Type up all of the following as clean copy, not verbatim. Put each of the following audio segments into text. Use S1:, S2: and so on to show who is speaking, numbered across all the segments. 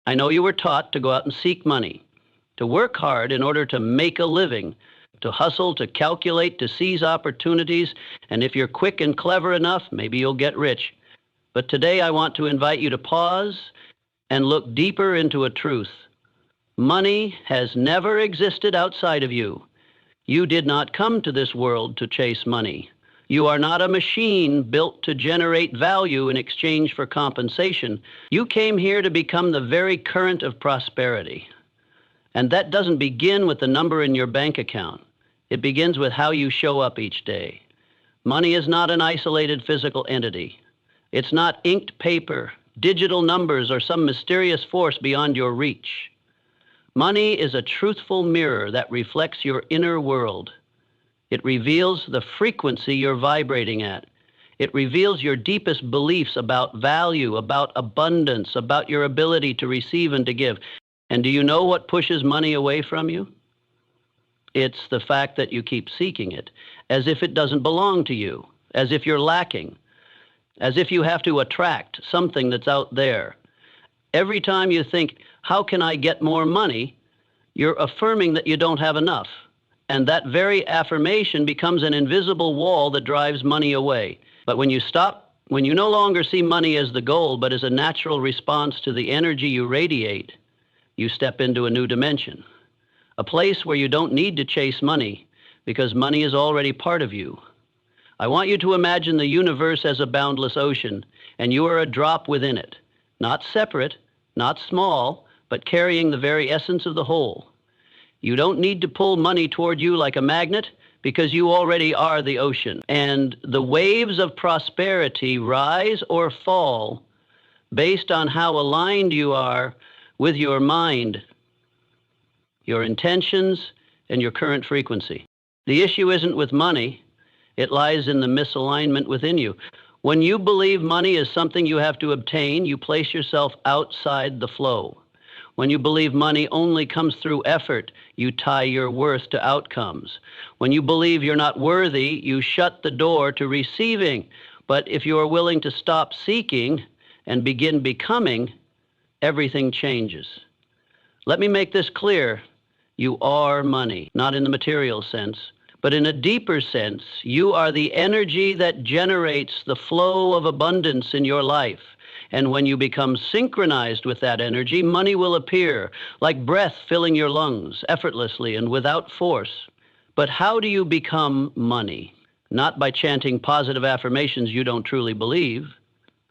S1: I know you were taught to go out and seek money, to work hard in order to make a living, to hustle, to calculate, to seize opportunities, and if you're quick and clever enough, maybe you'll get rich. But today I want to invite you to pause and look deeper into a truth. Money has never existed outside of you. You did not come to this world to chase money. You are not a machine built to generate value in exchange for compensation. You came here to become the very current of prosperity. And that doesn't begin with the number in your bank account. It begins with how you show up each day. Money is not an isolated physical entity. It's not inked paper, digital numbers, or some mysterious force beyond your reach. Money is a truthful mirror that reflects your inner world. It reveals the frequency you're vibrating at. It reveals your deepest beliefs about value, about abundance, about your ability to receive and to give. And do you know what pushes money away from you? It's the fact that you keep seeking it, as if it doesn't belong to you, as if you're lacking, as if you have to attract something that's out there. Every time you think, how can I get more money? You're affirming that you don't have enough. And that very affirmation becomes an invisible wall that drives money away. But when you stop, when you no longer see money as the goal, but as a natural response to the energy you radiate, you step into a new dimension, a place where you don't need to chase money because money is already part of you. I want you to imagine the universe as a boundless ocean, and you are a drop within it, not separate, not small, but carrying the very essence of the whole. You don't need to pull money toward you like a magnet because you already are the ocean. And the waves of prosperity rise or fall based on how aligned you are with your mind, your intentions, and your current frequency. The issue isn't with money. It lies in the misalignment within you. When you believe money is something you have to obtain, you place yourself outside the flow. When you believe money only comes through effort, you tie your worth to outcomes. When you believe you're not worthy, you shut the door to receiving. But if you are willing to stop seeking and begin becoming, everything changes. Let me make this clear. You are money, not in the material sense, but in a deeper sense. You are the energy that generates the flow of abundance in your life. And when you become synchronized with that energy, money will appear like breath filling your lungs effortlessly and without force. But how do you become money? Not by chanting positive affirmations you don't truly believe,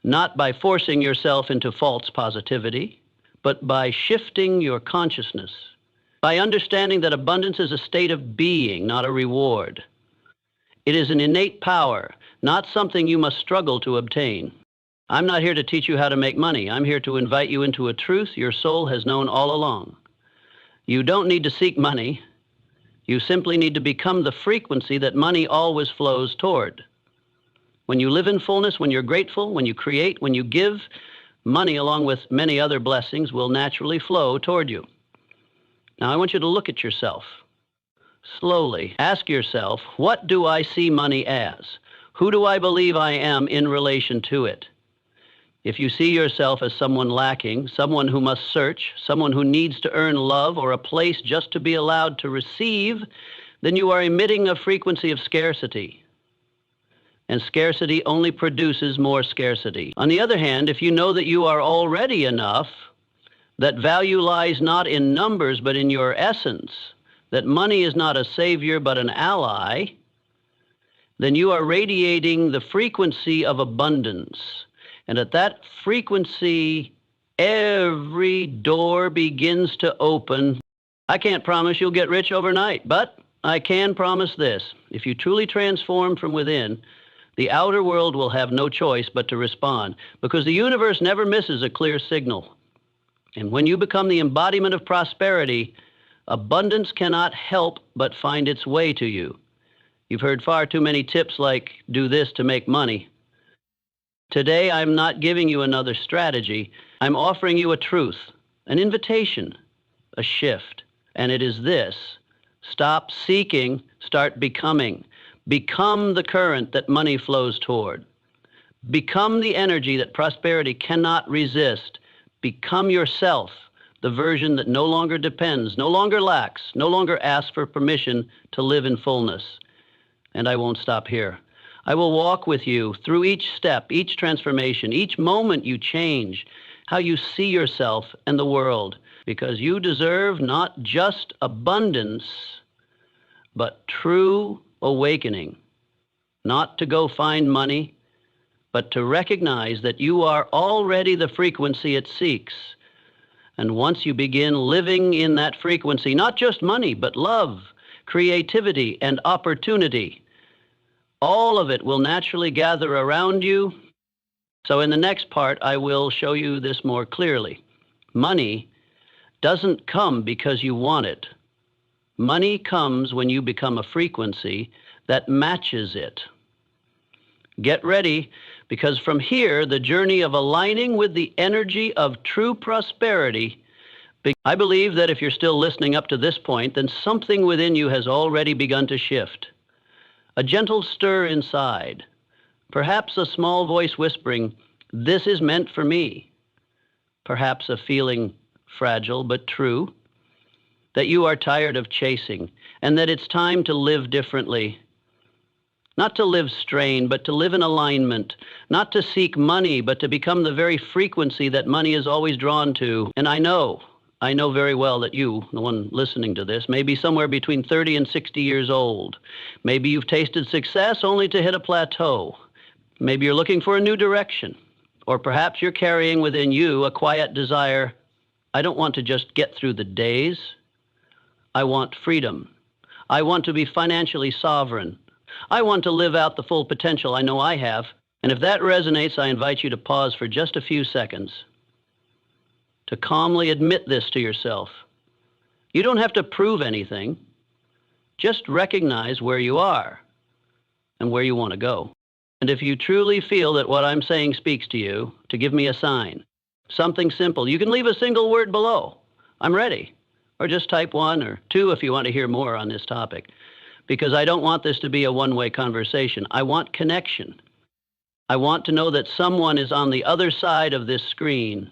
S1: not by forcing yourself into false positivity, but by shifting your consciousness, by understanding that abundance is a state of being, not a reward. It is an innate power, not something you must struggle to obtain. I'm not here to teach you how to make money. I'm here to invite you into a truth your soul has known all along. You don't need to seek money. You simply need to become the frequency that money always flows toward. When you live in fullness, when you're grateful, when you create, when you give, money, along with many other blessings, will naturally flow toward you. Now, I want you to look at yourself. Slowly, ask yourself, what do I see money as? Who do I believe I am in relation to it? If you see yourself as someone lacking, someone who must search, someone who needs to earn love or a place just to be allowed to receive, then you are emitting a frequency of scarcity. And scarcity only produces more scarcity. On the other hand, if you know that you are already enough, that value lies not in numbers but in your essence, that money is not a savior but an ally, then you are radiating the frequency of abundance. And at that frequency, every door begins to open. I can't promise you'll get rich overnight, but I can promise this. If you truly transform from within, the outer world will have no choice but to respond, because the universe never misses a clear signal. And when you become the embodiment of prosperity, abundance cannot help but find its way to you. You've heard far too many tips like, do this to make money. Today, I'm not giving you another strategy. I'm offering you a truth, an invitation, a shift. And it is this: stop seeking, start becoming. Become the current that money flows toward. Become the energy that prosperity cannot resist. Become yourself, the version that no longer depends, no longer lacks, no longer asks for permission to live in fullness. And I won't stop here. I will walk with you through each step, each transformation, each moment you change, how you see yourself and the world, because you deserve not just abundance, but true awakening. Not to go find money, but to recognize that you are already the frequency it seeks. And once you begin living in that frequency, not just money, but love, creativity, and opportunity, all of it will naturally gather around you. So in the next part, I will show you this more clearly. Money doesn't come because you want it. Money comes when you become a frequency that matches it. Get ready, because from here, the journey of aligning with the energy of true prosperity. I believe that if you're still listening up to this point, then something within you has already begun to shift. A gentle stir inside, perhaps a small voice whispering, "This is meant for me." Perhaps a feeling fragile but true, that you are tired of chasing and that it's time to live differently. Not to live strained, but to live in alignment. Not to seek money, but to become the very frequency that money is always drawn to. And I know very well that you, the one listening to this, may be somewhere between 30 and 60 years old. Maybe you've tasted success only to hit a plateau. Maybe you're looking for a new direction. Or perhaps you're carrying within you a quiet desire. I don't want to just get through the days. I want freedom. I want to be financially sovereign. I want to live out the full potential I know I have. And if that resonates, I invite you to pause for just a few seconds to calmly admit this to yourself. You don't have to prove anything. Just recognize where you are and where you want to go. And if you truly feel that what I'm saying speaks to you, to give me a sign. Something simple. You can leave a single word below. I'm ready. Or just type 1 or 2 if you want to hear more on this topic. Because I don't want this to be a one-way conversation. I want connection. I want to know that someone is on the other side of this screen,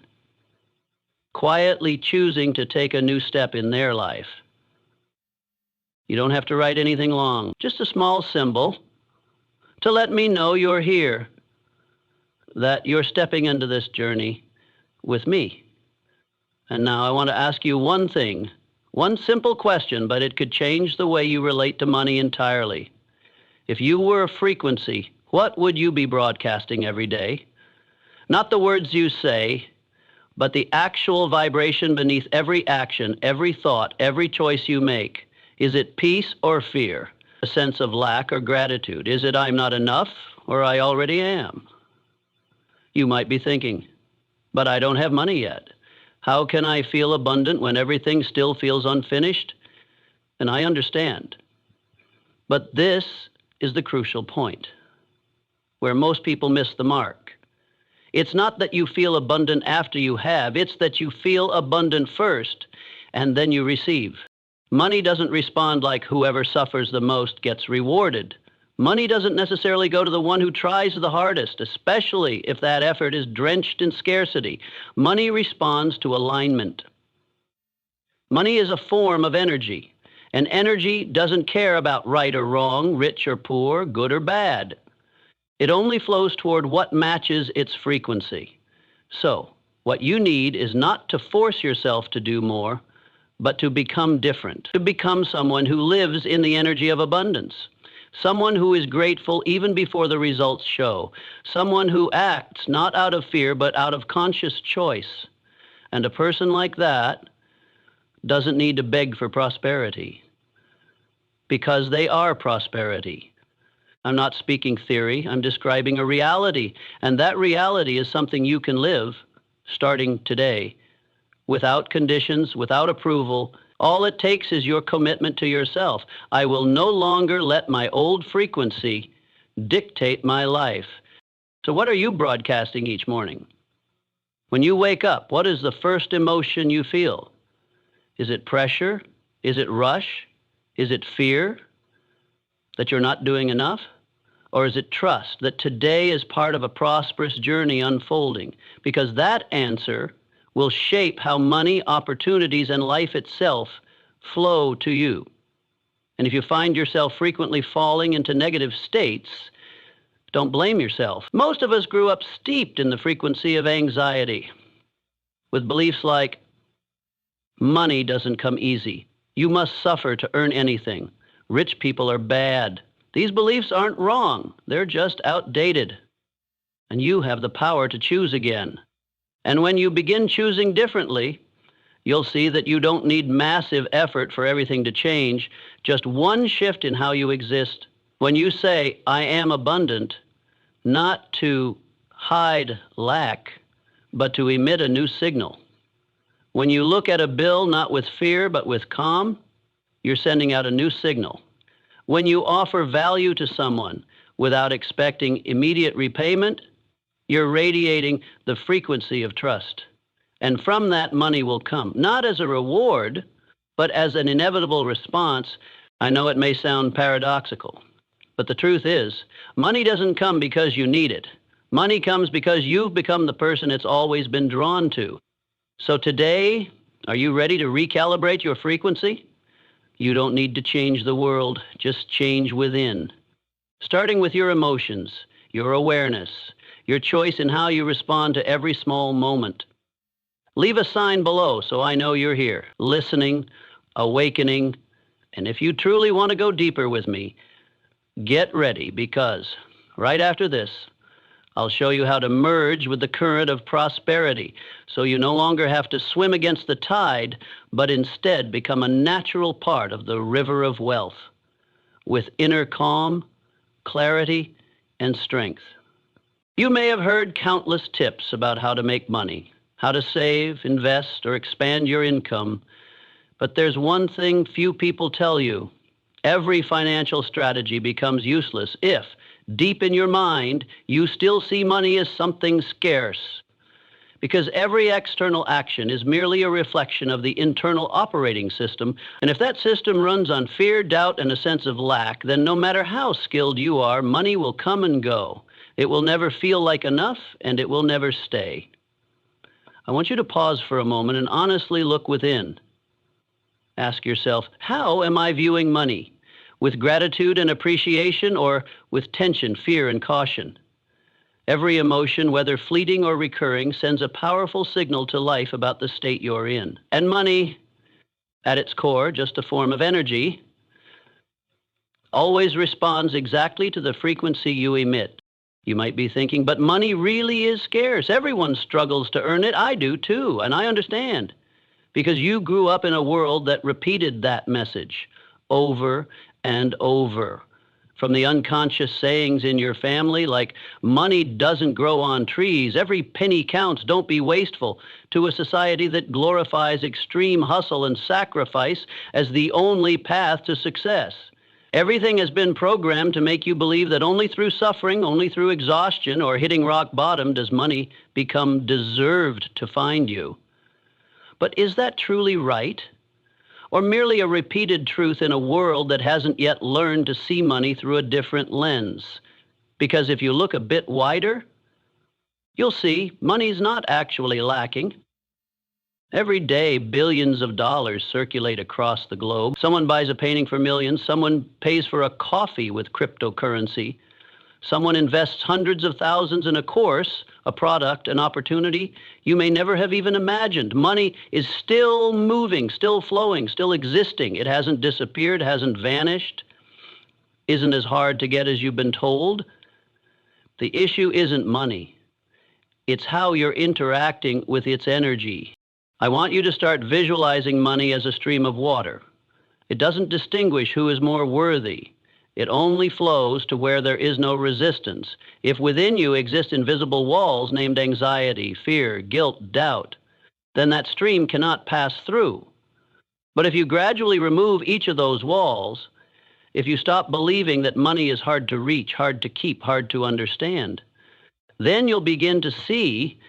S1: quietly choosing to take a new step in their life. You don't have to write anything long, just a small symbol to let me know you're here, that you're stepping into this journey with me. And now I want to ask you one thing, one simple question, but it could change the way you relate to money entirely. If you were a frequency, what would you be broadcasting every day? Not the words you say, but the actual vibration beneath every action, every thought, every choice you make. Is it peace or fear? A sense of lack or gratitude? Is it I'm not enough or I already am? You might be thinking, but I don't have money yet. How can I feel abundant when everything still feels unfinished? And I understand. But this is the crucial point, where most people miss the mark. It's not that you feel abundant after you have, it's that you feel abundant first, and then you receive. Money doesn't respond like whoever suffers the most gets rewarded. Money doesn't necessarily go to the one who tries the hardest, especially if that effort is drenched in scarcity. Money responds to alignment. Money is a form of energy, and energy doesn't care about right or wrong, rich or poor, good or bad. It only flows toward what matches its frequency. So, what you need is not to force yourself to do more, but to become different, to become someone who lives in the energy of abundance, someone who is grateful even before the results show, someone who acts not out of fear, but out of conscious choice. And a person like that doesn't need to beg for prosperity, because they are prosperity. I'm not speaking theory, I'm describing a reality, and that reality is something you can live starting today, without conditions, without approval. All it takes is your commitment to yourself. I will no longer let my old frequency dictate my life. So what are you broadcasting each morning? When you wake up, what is the first emotion you feel? Is it pressure? Is it rush? Is it fear that you're not doing enough? Or is it trust that today is part of a prosperous journey unfolding? Because that answer will shape how money, opportunities, and life itself flow to you. And if you find yourself frequently falling into negative states, don't blame yourself. Most of us grew up steeped in the frequency of anxiety, with beliefs like, money doesn't come easy. You must suffer to earn anything. Rich people are bad. These beliefs aren't wrong. They're just outdated. And you have the power to choose again. And when you begin choosing differently, you'll see that you don't need massive effort for everything to change, just one shift in how you exist. When you say, I am abundant, not to hide lack, but to emit a new signal. When you look at a bill not with fear, but with calm, you're sending out a new signal. When you offer value to someone without expecting immediate repayment, you're radiating the frequency of trust. And from that, money will come, not as a reward, but as an inevitable response. I know it may sound paradoxical, but the truth is, money doesn't come because you need it. Money comes because you've become the person it's always been drawn to. So today, are you ready to recalibrate your frequency? You don't need to change the world, just change within. Starting with your emotions, your awareness, your choice in how you respond to every small moment. Leave a sign below so I know you're here, listening, awakening, and if you truly want to go deeper with me, get ready, because right after this, I'll show you how to merge with the current of prosperity so you no longer have to swim against the tide, but instead become a natural part of the river of wealth with inner calm, clarity, and strength. You may have heard countless tips about how to make money, how to save, invest, or expand your income, but there's one thing few people tell you. Every financial strategy becomes useless if, deep in your mind, you still see money as something scarce. Because every external action is merely a reflection of the internal operating system, and if that system runs on fear, doubt, and a sense of lack, then no matter how skilled you are, money will come and go. It will never feel like enough, and it will never stay. I want you to pause for a moment and honestly look within. Ask yourself, how am I viewing money? With gratitude and appreciation, or with tension, fear, and caution? Every emotion, whether fleeting or recurring, sends a powerful signal to life about the state you're in. And money, at its core, just a form of energy, always responds exactly to the frequency you emit. You might be thinking, but money really is scarce. Everyone struggles to earn it. I do too, and I understand. Because you grew up in a world that repeated that message over and over. From the unconscious sayings in your family like, money doesn't grow on trees, every penny counts, don't be wasteful, to a society that glorifies extreme hustle and sacrifice as the only path to success. Everything has been programmed to make you believe that only through suffering, only through exhaustion or hitting rock bottom does money become deserved to find you. But is that truly right? Or merely a repeated truth in a world that hasn't yet learned to see money through a different lens? Because if you look a bit wider, you'll see money's not actually lacking. Every day, billions of dollars circulate across the globe. Someone buys a painting for millions. Someone pays for a coffee with cryptocurrency. Someone invests hundreds of thousands in a course, a product, an opportunity you may never have even imagined. Money is still moving, still flowing, still existing. It hasn't disappeared, hasn't vanished, isn't as hard to get as you've been told. The issue isn't money. It's how you're interacting with its energy. I want you to start visualizing money as a stream of water. It doesn't distinguish who is more worthy. It only flows to where there is no resistance. If within you exist invisible walls named anxiety, fear, guilt, doubt, then that stream cannot pass through. But if you gradually remove each of those walls, if you stop believing that money is hard to reach, hard to keep, hard to understand, then you'll begin to see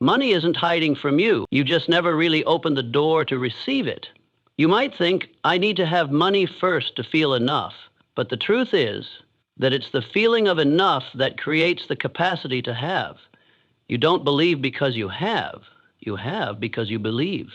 S1: money isn't hiding from you. You just never really opened the door to receive it. You might think, I need to have money first to feel enough. But the truth is that it's the feeling of enough that creates the capacity to have. You don't believe because you have. You have because you believe.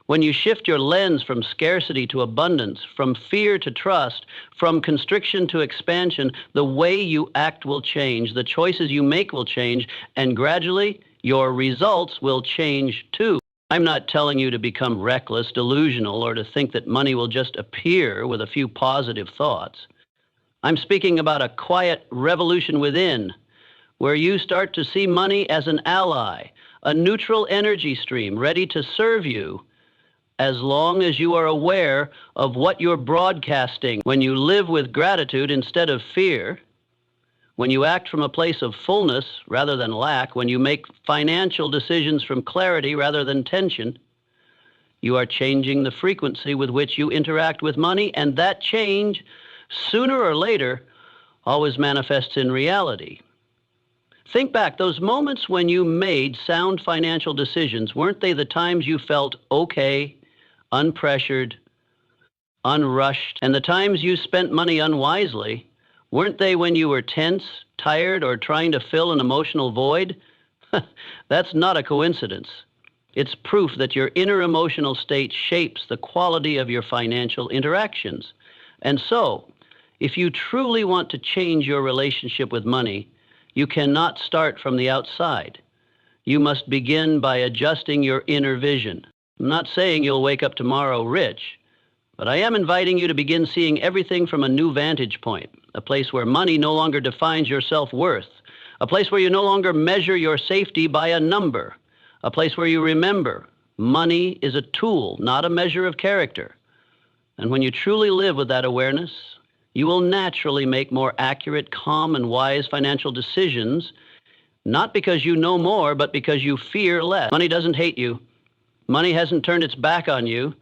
S1: When you shift your lens from scarcity to abundance, from fear to trust, from constriction to expansion, the way you act will change, the choices you make will change, and gradually your results will change too. I'm not telling you to become reckless, delusional, or to think that money will just appear with a few positive thoughts. I'm speaking about a quiet revolution within, where you start to see money as an ally, a neutral energy stream ready to serve you as long as you are aware of what you're broadcasting. When you live with gratitude instead of fear, when you act from a place of fullness rather than lack, when you make financial decisions from clarity rather than tension, you are changing the frequency with which you interact with money, and that change, sooner or later, always manifests in reality. Think back, those moments when you made sound financial decisions, weren't they the times you felt okay, unpressured, unrushed? And the times you spent money unwisely, weren't they when you were tense, tired, or trying to fill an emotional void? That's not a coincidence. It's proof that your inner emotional state shapes the quality of your financial interactions. And so, if you truly want to change your relationship with money, you cannot start from the outside. You must begin by adjusting your inner vision. I'm not saying you'll wake up tomorrow rich, but I am inviting you to begin seeing everything from a new vantage point, a place where money no longer defines your self-worth, a place where you no longer measure your safety by a number, a place where you remember money is a tool, not a measure of character. And when you truly live with that awareness, you will naturally make more accurate, calm, and wise financial decisions, not because you know more, but because you fear less. Money doesn't hate you. Money hasn't turned its back on you.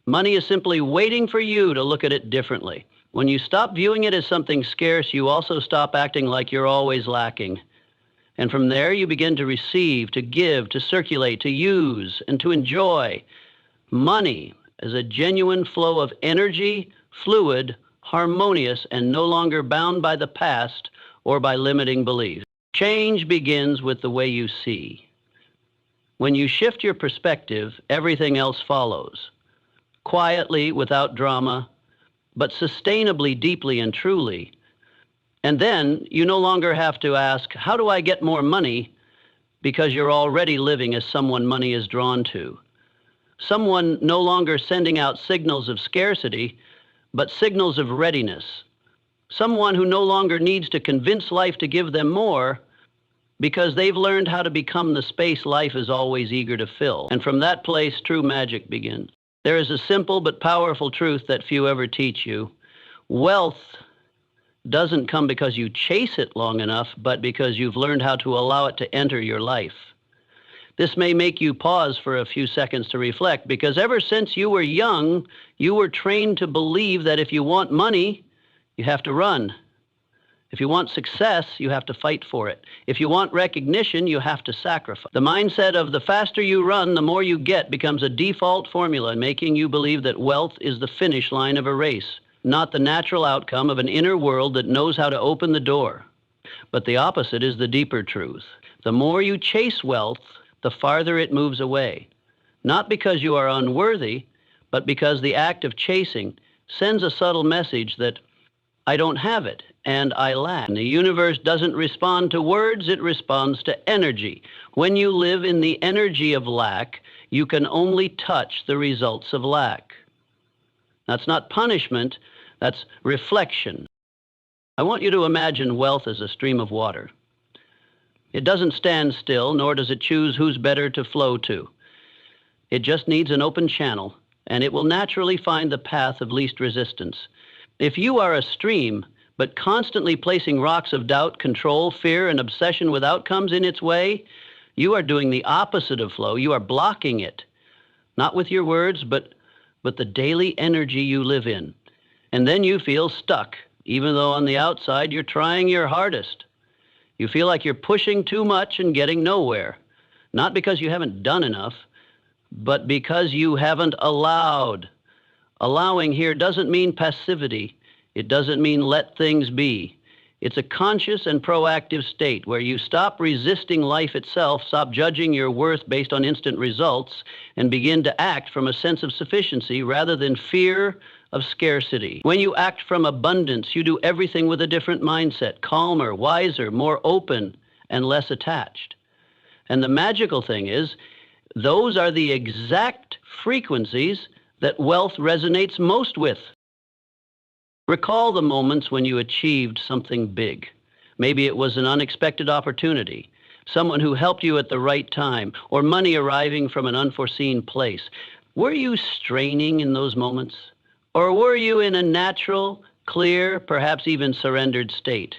S1: Money is simply waiting for you to look at it differently. When you stop viewing it as something scarce, you also stop acting like you're always lacking. And from there, you begin to receive, to give, to circulate, to use, and to enjoy money as a genuine flow of energy, fluid, harmonious, and no longer bound by the past or by limiting beliefs. Change begins with the way you see. When you shift your perspective, everything else follows. Quietly, without drama, but sustainably, deeply, and truly. And then you no longer have to ask, how do I get more money? Because you're already living as someone money is drawn to. Someone no longer sending out signals of scarcity, but signals of readiness. Someone who no longer needs to convince life to give them more because they've learned how to become the space life is always eager to fill. And from that place, true magic begins. There is a simple but powerful truth that few ever teach you. Wealth doesn't come because you chase it long enough, but because you've learned how to allow it to enter your life. This may make you pause for a few seconds to reflect, because ever since you were young, you were trained to believe that if you want money, you have to run. If you want success, you have to fight for it. If you want recognition, you have to sacrifice. The mindset of the faster you run, the more you get becomes a default formula, making you believe that wealth is the finish line of a race, not the natural outcome of an inner world that knows how to open the door. But the opposite is the deeper truth. The more you chase wealth, the farther it moves away. Not because you are unworthy, but because the act of chasing sends a subtle message that I don't have it and I lack. And the universe doesn't respond to words, it responds to energy. When you live in the energy of lack, you can only touch the results of lack. That's not punishment, that's reflection. I want you to imagine wealth as a stream of water. It doesn't stand still, nor does it choose who's better to flow to. It just needs an open channel, and it will naturally find the path of least resistance. If you are a stream, but constantly placing rocks of doubt, control, fear, and obsession with outcomes in its way, you are doing the opposite of flow. You are blocking it, not with your words, but the daily energy you live in. And then you feel stuck, even though on the outside you're trying your hardest. You feel like you're pushing too much and getting nowhere, not because you haven't done enough, but because you haven't allowed. Allowing here doesn't mean passivity. It doesn't mean let things be. It's a conscious and proactive state where you stop resisting life itself, stop judging your worth based on instant results, and begin to act from a sense of sufficiency rather than fear of scarcity. When you act from abundance, you do everything with a different mindset, calmer, wiser, more open, and less attached. And the magical thing is, those are the exact frequencies that wealth resonates most with. Recall the moments when you achieved something big. Maybe it was an unexpected opportunity, someone who helped you at the right time, or money arriving from an unforeseen place. Were you straining in those moments? Or were you in a natural, clear, perhaps even surrendered state?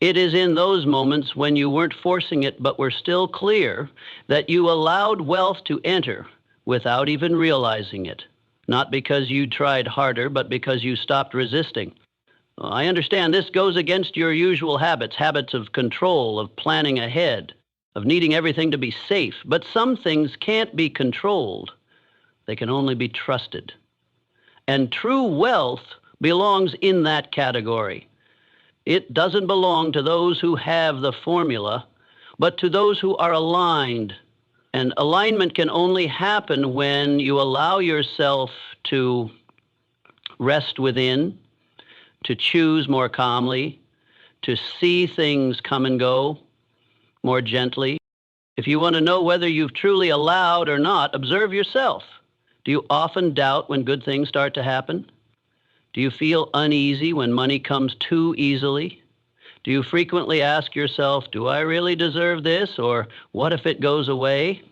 S1: It is in those moments when you weren't forcing it but were still clear that you allowed wealth to enter without even realizing it. Not because you tried harder, but because you stopped resisting. Well, I understand this goes against your usual habits of control, of planning ahead, of needing everything to be safe. But some things can't be controlled. They can only be trusted. And true wealth belongs in that category. It doesn't belong to those who have the formula, but to those who are aligned. And alignment can only happen when you allow yourself to rest within, to choose more calmly, to see things come and go more gently. If you want to know whether you've truly allowed or not, observe yourself. Do you often doubt when good things start to happen? Do you feel uneasy when money comes too easily? Do you frequently ask yourself, do I really deserve this? Or what if it goes away?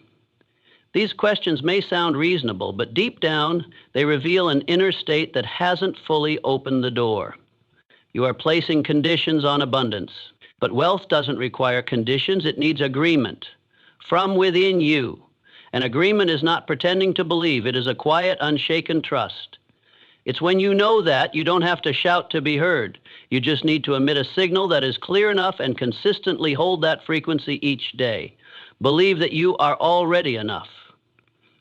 S1: These questions may sound reasonable, but deep down, they reveal an inner state that hasn't fully opened the door. You are placing conditions on abundance, but wealth doesn't require conditions, it needs agreement from within you. An agreement is not pretending to believe, it is a quiet, unshaken trust. It's when you know that, you don't have to shout to be heard. You just need to emit a signal that is clear enough and consistently hold that frequency each day. Believe that you are already enough.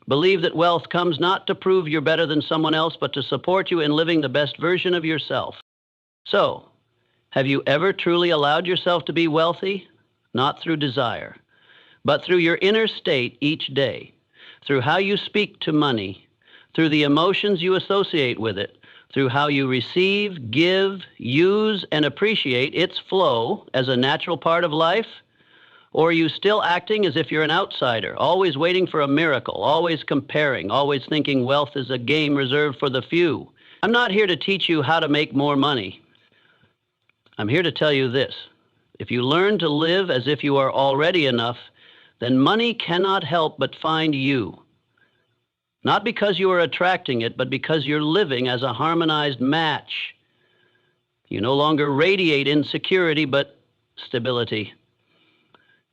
S1: Believe that wealth comes not to prove you're better than someone else, but to support you in living the best version of yourself. So, have you ever truly allowed yourself to be wealthy? Not through desire, but through your inner state each day, through how you speak to money, through the emotions you associate with it, through how you receive, give, use, and appreciate its flow as a natural part of life? Or are you still acting as if you're an outsider, always waiting for a miracle, always comparing, always thinking wealth is a game reserved for the few? I'm not here to teach you how to make more money. I'm here to tell you this. If you learn to live as if you are already enough, then money cannot help but find you. Not because you are attracting it, but because you're living as a harmonized match. You no longer radiate insecurity, but stability.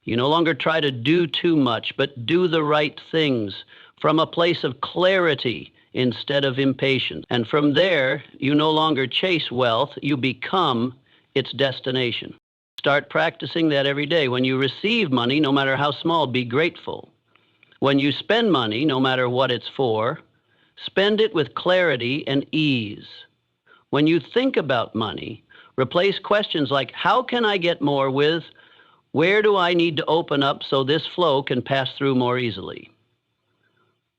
S1: You no longer try to do too much, but do the right things from a place of clarity instead of impatience. And from there, you no longer chase wealth, you become its destination. Start practicing that every day. When you receive money, no matter how small, be grateful. When you spend money, no matter what it's for, spend it with clarity and ease. When you think about money, replace questions like, how can I get more with, where do I need to open up so this flow can pass through more easily?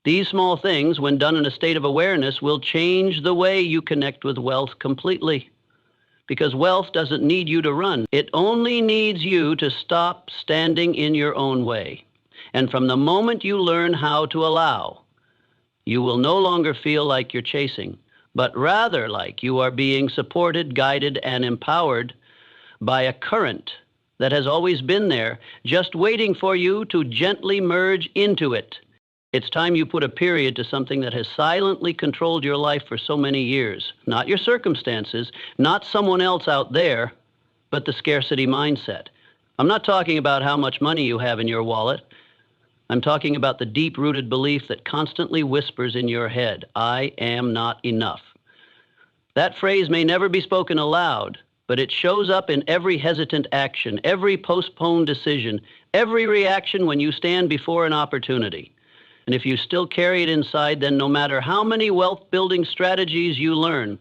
S1: These small things, when done in a state of awareness, will change the way you connect with wealth completely. Because wealth doesn't need you to run. It only needs you to stop standing in your own way. And from the moment you learn how to allow, you will no longer feel like you're chasing, but rather like you are being supported, guided, and empowered by a current that has always been there, just waiting for you to gently merge into it. It's time you put a period to something that has silently controlled your life for so many years. Not your circumstances, not someone else out there, but the scarcity mindset. I'm not talking about how much money you have in your wallet. I'm talking about the deep-rooted belief that constantly whispers in your head, I am not enough. That phrase may never be spoken aloud, but it shows up in every hesitant action, every postponed decision, every reaction when you stand before an opportunity. And if you still carry it inside, then no matter how many wealth-building strategies you learn,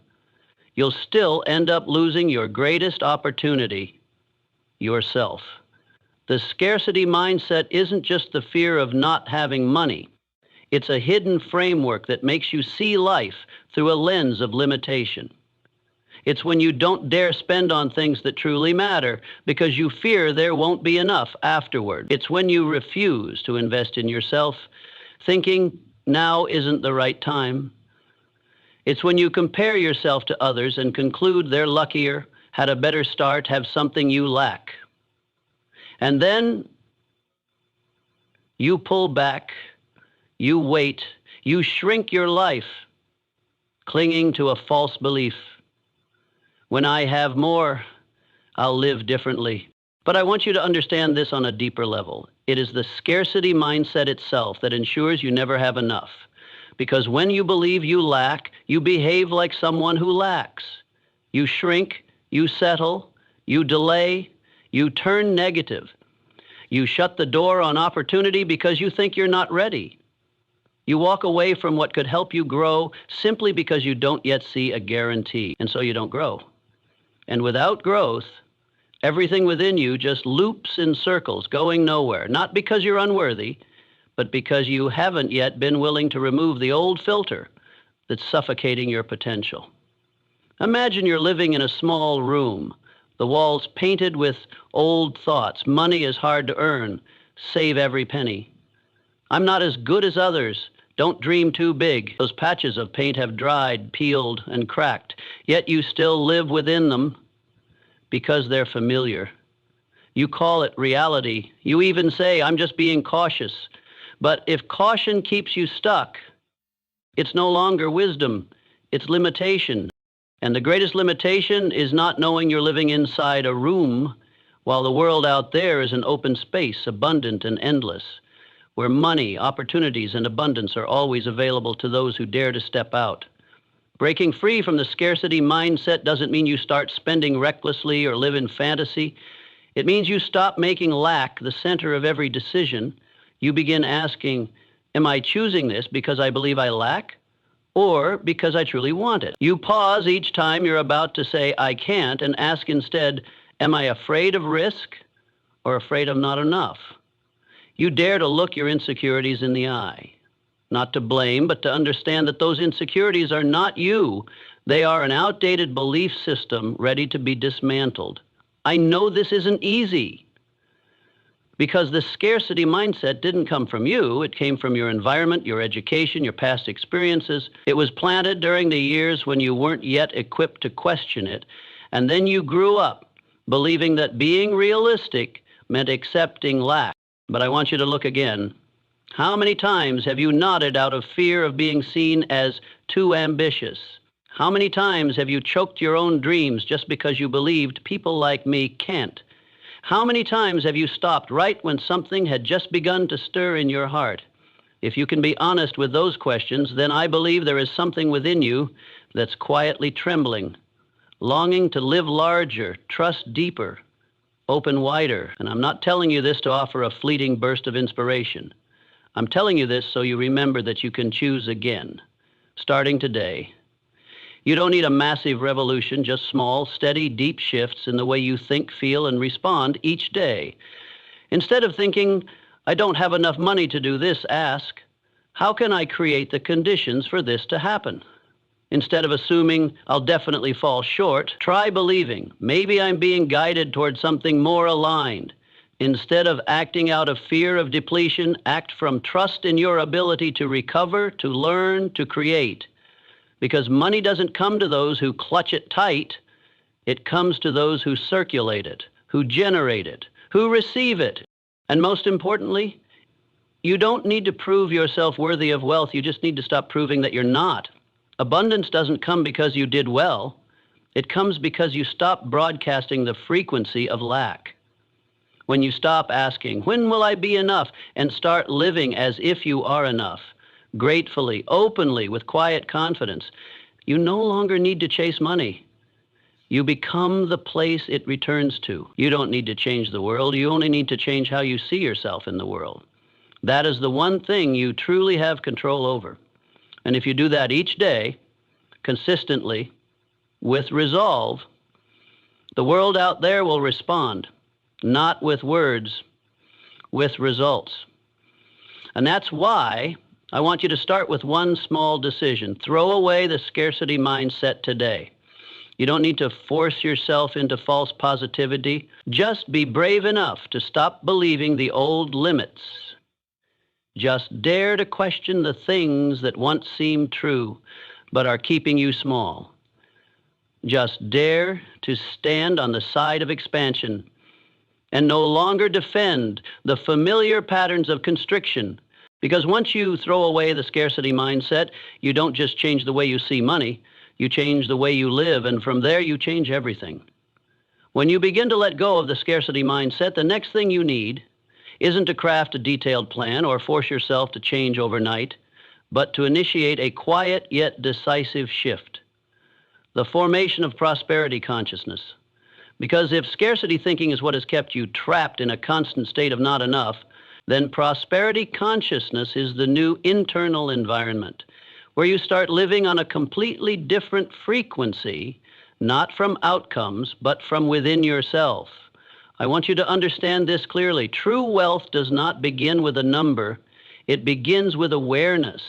S1: you'll still end up losing your greatest opportunity, yourself. The scarcity mindset isn't just the fear of not having money. It's a hidden framework that makes you see life through a lens of limitation. It's when you don't dare spend on things that truly matter because you fear there won't be enough afterward. It's when you refuse to invest in yourself, thinking now isn't the right time. It's when you compare yourself to others and conclude they're luckier, had a better start, have something you lack. And then you pull back, you wait, you shrink your life, clinging to a false belief. When I have more, I'll live differently. But I want you to understand this on a deeper level. It is the scarcity mindset itself that ensures you never have enough. Because when you believe you lack, you behave like someone who lacks. You shrink, you settle, you delay, you turn negative. You shut the door on opportunity because you think you're not ready. You walk away from what could help you grow simply because you don't yet see a guarantee, and so you don't grow. And without growth, everything within you just loops in circles, going nowhere, not because you're unworthy, but because you haven't yet been willing to remove the old filter that's suffocating your potential. Imagine you're living in a small room, the walls painted with old thoughts. Money is hard to earn. Save every penny. I'm not as good as others. Don't dream too big. Those patches of paint have dried, peeled, and cracked, yet you still live within them because they're familiar. You call it reality. You even say, I'm just being cautious. But if caution keeps you stuck, it's no longer wisdom, it's limitation. And the greatest limitation is not knowing you're living inside a room while the world out there is an open space, abundant and endless, where money, opportunities, and abundance are always available to those who dare to step out. Breaking free from the scarcity mindset doesn't mean you start spending recklessly or live in fantasy. It means you stop making lack the center of every decision. You begin asking, am I choosing this because I believe I lack or because I truly want it? You pause each time you're about to say, I can't, and ask instead, am I afraid of risk or afraid of not enough? You dare to look your insecurities in the eye, not to blame, but to understand that those insecurities are not you. They are an outdated belief system ready to be dismantled. I know this isn't easy because the scarcity mindset didn't come from you. It came from your environment, your education, your past experiences. It was planted during the years when you weren't yet equipped to question it. And then you grew up believing that being realistic meant accepting lack. But I want you to look again. How many times have you nodded out of fear of being seen as too ambitious? How many times have you choked your own dreams just because you believed people like me can't? How many times have you stopped right when something had just begun to stir in your heart? If you can be honest with those questions, then I believe there is something within you that's quietly trembling, longing to live larger, trust deeper, open wider. And I'm not telling you this to offer a fleeting burst of inspiration. I'm telling you this so you remember that you can choose again, starting today. You don't need a massive revolution, just small, steady, deep shifts in the way you think, feel, and respond each day. Instead of thinking, I don't have enough money to do this, ask, how can I create the conditions for this to happen? Instead of assuming I'll definitely fall short, try believing, maybe I'm being guided toward something more aligned. Instead of acting out of fear of depletion, act from trust in your ability to recover, to learn, to create. Because money doesn't come to those who clutch it tight. It comes to those who circulate it, who generate it, who receive it. And most importantly, you don't need to prove yourself worthy of wealth. You just need to stop proving that you're not. Abundance doesn't come because you did well. It comes because you stop broadcasting the frequency of lack. When you stop asking, when will I be enough, and start living as if you are enough, gratefully, openly, with quiet confidence, you no longer need to chase money. You become the place it returns to. You don't need to change the world. You only need to change how you see yourself in the world. That is the one thing you truly have control over. And if you do that each day, consistently, with resolve, the world out there will respond, not with words, with results. And that's why I want you to start with one small decision. Throw away the scarcity mindset today. You don't need to force yourself into false positivity. Just be brave enough to stop believing the old limits. Just dare to question the things that once seemed true but are keeping you small. Just dare to stand on the side of expansion and no longer defend the familiar patterns of constriction. Because once you throw away the scarcity mindset, you don't just change the way you see money, you change the way you live, and from there you change everything. When you begin to let go of the scarcity mindset, the next thing you need isn't to craft a detailed plan or force yourself to change overnight, but to initiate a quiet yet decisive shift. The formation of prosperity consciousness. Because if scarcity thinking is what has kept you trapped in a constant state of not enough, then prosperity consciousness is the new internal environment where you start living on a completely different frequency, not from outcomes, but from within yourself. I want you to understand this clearly. True wealth does not begin with a number. It begins with awareness.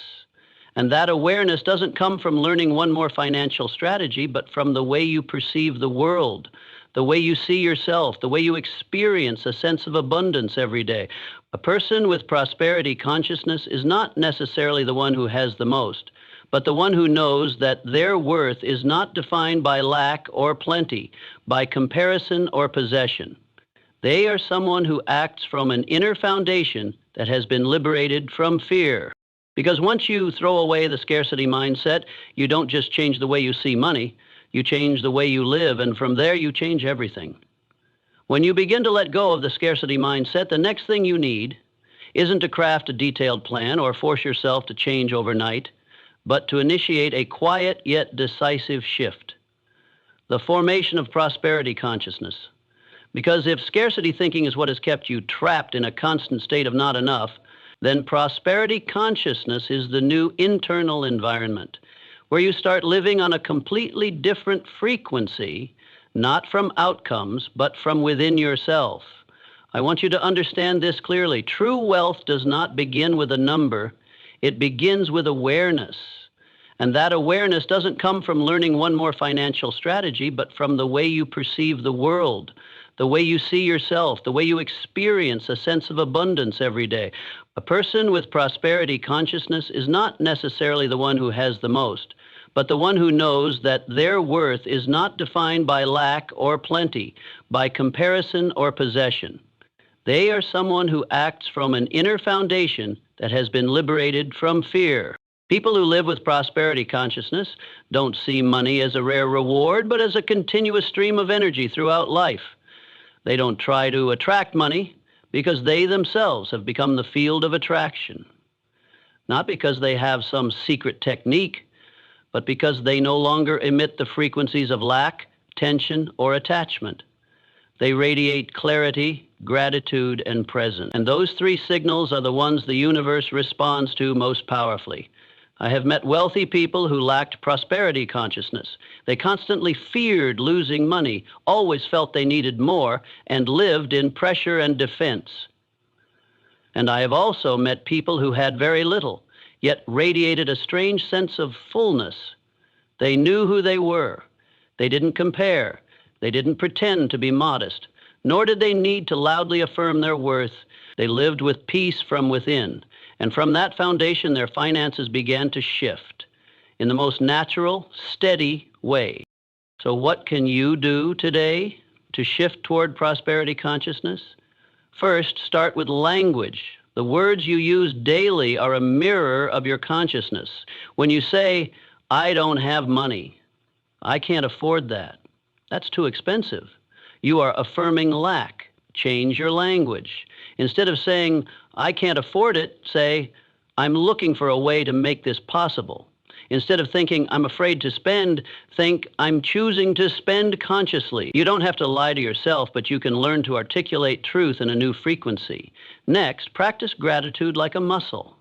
S1: And that awareness doesn't come from learning one more financial strategy, but from the way you perceive the world, the way you see yourself, the way you experience a sense of abundance every day. A person with prosperity consciousness is not necessarily the one who has the most, but the one who knows that their worth is not defined by lack or plenty, by comparison or possession. They are someone who acts from an inner foundation that has been liberated from fear. Because once you throw away the scarcity mindset, you don't just change the way you see money, you change the way you live, and from there you change everything. When you begin to let go of the scarcity mindset, the next thing you need isn't to craft a detailed plan or force yourself to change overnight, but to initiate a quiet yet decisive shift. The formation of prosperity consciousness. Because if scarcity thinking is what has kept you trapped in a constant state of not enough, then prosperity consciousness is the new internal environment where you start living on a completely different frequency, not from outcomes, but from within yourself. I want you to understand this clearly. True wealth does not begin with a number. It begins with awareness. And that awareness doesn't come from learning one more financial strategy, but from the way you perceive the world, the way you see yourself, the way you experience a sense of abundance every day. A person with prosperity consciousness is not necessarily the one who has the most, but the one who knows that their worth is not defined by lack or plenty, by comparison or possession. They are someone who acts from an inner foundation that has been liberated from fear. People who live with prosperity consciousness don't see money as a rare reward, but as a continuous stream of energy throughout life. They don't try to attract money because they themselves have become the field of attraction. Not because they have some secret technique, but because they no longer emit the frequencies of lack, tension, or attachment. They radiate clarity, gratitude, and presence. And those three signals are the ones the universe responds to most powerfully. I have met wealthy people who lacked prosperity consciousness. They constantly feared losing money, always felt they needed more, and lived in pressure and defense. And I have also met people who had very little, yet radiated a strange sense of fullness. They knew who they were. They didn't compare. They didn't pretend to be modest, nor did they need to loudly affirm their worth. They lived with peace from within. And from that foundation, their finances began to shift in the most natural, steady way. So what can you do today to shift toward prosperity consciousness? First, start with language. The words you use daily are a mirror of your consciousness. When you say, I don't have money, I can't afford that, that's too expensive, you are affirming lack. Change your language. Instead of saying, I can't afford it, say, I'm looking for a way to make this possible. Instead of thinking, I'm afraid to spend, think, I'm choosing to spend consciously. You don't have to lie to yourself, but you can learn to articulate truth in a new frequency. Next, practice gratitude like a muscle.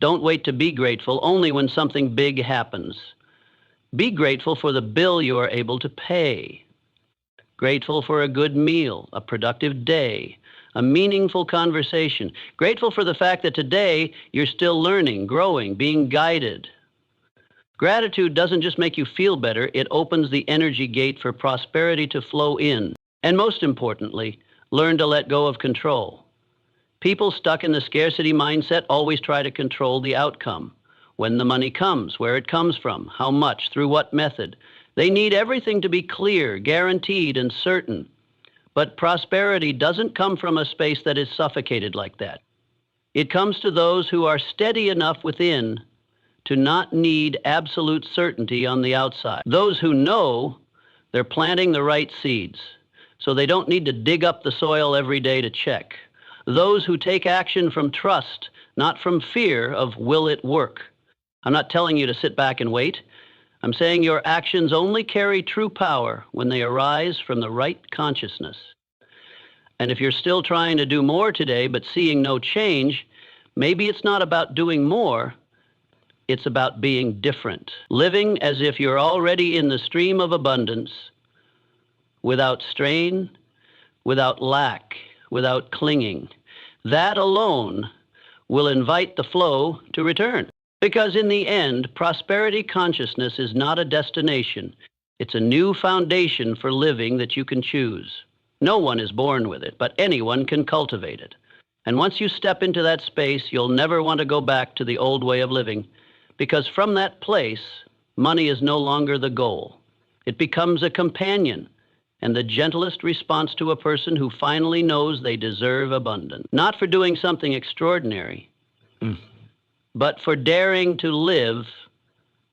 S1: Don't wait to be grateful only when something big happens. Be grateful for the bill you are able to pay. Grateful for a good meal, a productive day, a meaningful conversation. Grateful for the fact that today you're still learning, growing, being guided. Gratitude doesn't just make you feel better, it opens the energy gate for prosperity to flow in. And most importantly, learn to let go of control. People stuck in the scarcity mindset always try to control the outcome. When the money comes, where it comes from, how much, through what method. They need everything to be clear, guaranteed, and certain. But prosperity doesn't come from a space that is suffocated like that. It comes to those who are steady enough within to not need absolute certainty on the outside. Those who know they're planting the right seeds, so they don't need to dig up the soil every day to check. Those who take action from trust, not from fear of will it work. I'm not telling you to sit back and wait. I'm saying your actions only carry true power when they arise from the right consciousness. And if you're still trying to do more today but seeing no change, maybe it's not about doing more, it's about being different. Living as if you're already in the stream of abundance, without strain, without lack, without clinging. That alone will invite the flow to return. Because in the end, prosperity consciousness is not a destination. It's a new foundation for living that you can choose. No one is born with it, but anyone can cultivate it. And once you step into that space, you'll never want to go back to the old way of living, because from that place, money is no longer the goal. It becomes a companion and the gentlest response to a person who finally knows they deserve abundance. Not for doing something extraordinary, but for daring to live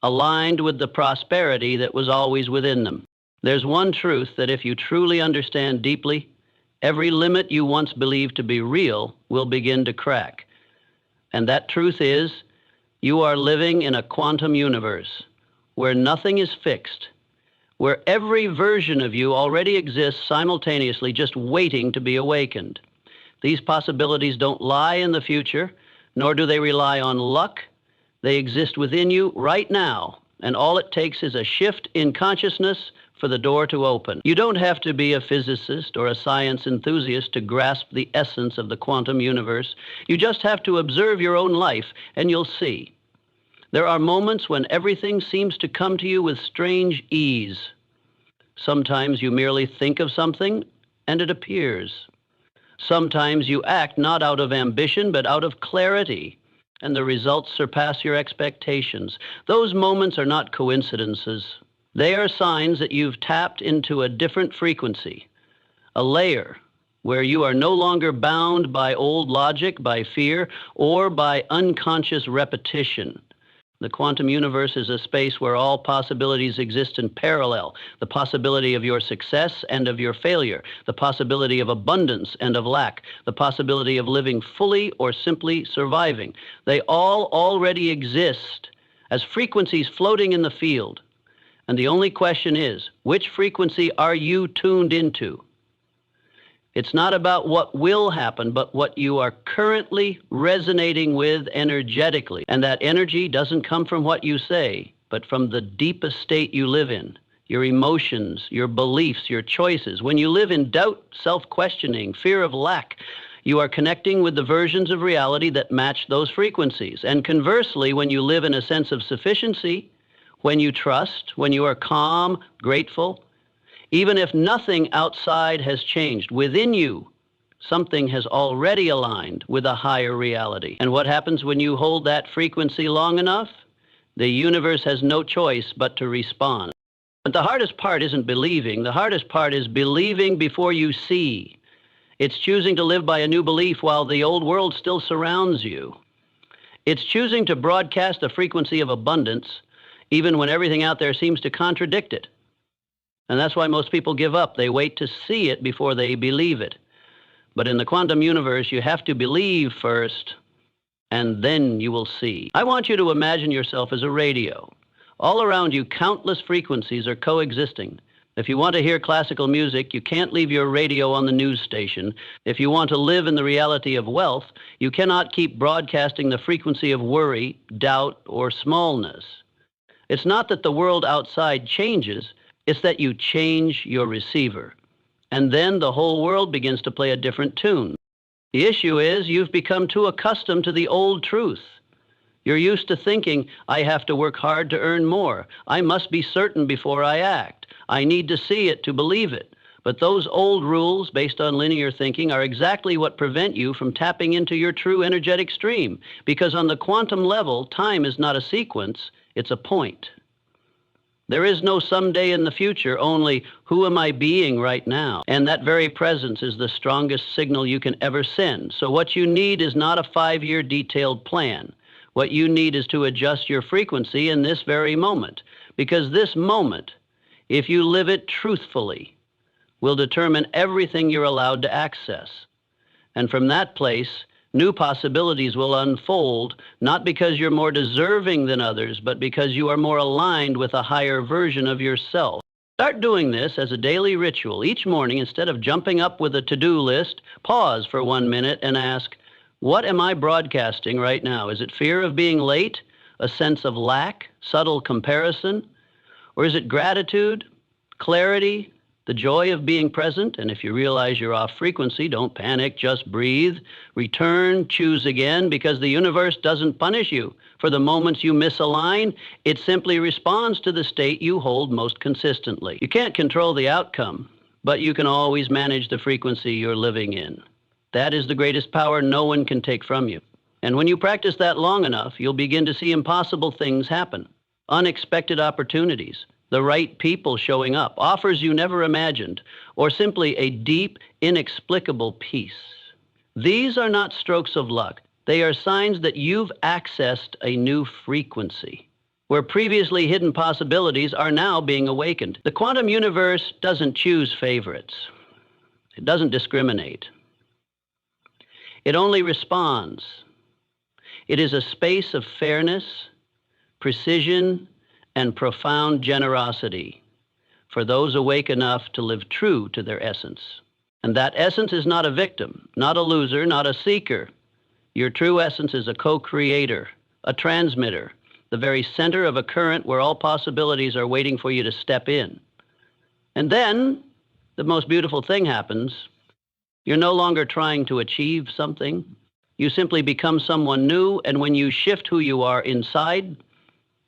S1: aligned with the prosperity that was always within them. There's one truth that if you truly understand deeply, every limit you once believed to be real will begin to crack. And that truth is, you are living in a quantum universe where nothing is fixed, where every version of you already exists simultaneously, just waiting to be awakened. These possibilities don't lie in the future, nor do they rely on luck. They exist within you right now, and all it takes is a shift in consciousness for the door to open. You don't have to be a physicist or a science enthusiast to grasp the essence of the quantum universe. You just have to observe your own life, and you'll see. There are moments when everything seems to come to you with strange ease. Sometimes you merely think of something, and it appears. Sometimes you act not out of ambition, but out of clarity, and the results surpass your expectations. Those moments are not coincidences. They are signs that you've tapped into a different frequency, a layer where you are no longer bound by old logic, by fear, or by unconscious repetition. The quantum universe is a space where all possibilities exist in parallel. The possibility of your success and of your failure. The possibility of abundance and of lack. The possibility of living fully or simply surviving. They all already exist as frequencies floating in the field. And the only question is, which frequency are you tuned into? It's not about what will happen, but what you are currently resonating with energetically. And that energy doesn't come from what you say, but from the deepest state you live in, your emotions, your beliefs, your choices. When you live in doubt, self-questioning, fear of lack, you are connecting with the versions of reality that match those frequencies. And conversely, when you live in a sense of sufficiency, when you trust, when you are calm, grateful, even if nothing outside has changed, within you, something has already aligned with a higher reality. And what happens when you hold that frequency long enough? The universe has no choice but to respond. But the hardest part isn't believing. The hardest part is believing before you see. It's choosing to live by a new belief while the old world still surrounds you. It's choosing to broadcast a frequency of abundance, even when everything out there seems to contradict it. And that's why most people give up. They wait to see it before they believe it. But in the quantum universe, you have to believe first, and then you will see. I want you to imagine yourself as a radio. All around you, countless frequencies are coexisting. If you want to hear classical music, you can't leave your radio on the news station. If you want to live in the reality of wealth, you cannot keep broadcasting the frequency of worry, doubt, or smallness. It's not that the world outside changes, it's that you change your receiver. And then the whole world begins to play a different tune. The issue is you've become too accustomed to the old truth. You're used to thinking, I have to work hard to earn more. I must be certain before I act. I need to see it to believe it. But those old rules based on linear thinking are exactly what prevent you from tapping into your true energetic stream. Because on the quantum level, time is not a sequence, it's a point. There is no someday in the future, only who am I being right now? And that very presence is the strongest signal you can ever send. So what you need is not a 5-year detailed plan. What you need is to adjust your frequency in this very moment. Because this moment, if you live it truthfully, will determine everything you're allowed to access. And from that place, new possibilities will unfold, not because you're more deserving than others, but because you are more aligned with a higher version of yourself. Start doing this as a daily ritual. Each morning, instead of jumping up with a to-do list, pause for 1 minute and ask, what am I broadcasting right now? Is it fear of being late, a sense of lack, subtle comparison? Or is it gratitude, clarity, the joy of being present? And if you realize you're off frequency, don't panic, just breathe, return, choose again, because the universe doesn't punish you for the moments you misalign. It simply responds to the state you hold most consistently. You can't control the outcome, but you can always manage the frequency you're living in. That is the greatest power no one can take from you. And when you practice that long enough, you'll begin to see impossible things happen. Unexpected opportunities, the right people showing up, offers you never imagined, or simply a deep, inexplicable peace. These are not strokes of luck. They are signs that you've accessed a new frequency, where previously hidden possibilities are now being awakened. The quantum universe doesn't choose favorites. It doesn't discriminate. It only responds. It is a space of fairness, precision, and profound generosity for those awake enough to live true to their essence. And that essence is not a victim, not a loser, not a seeker. Your true essence is a co-creator, a transmitter, the very center of a current where all possibilities are waiting for you to step in. And then the most beautiful thing happens. You're no longer trying to achieve something. You simply become someone new, and when you shift who you are inside,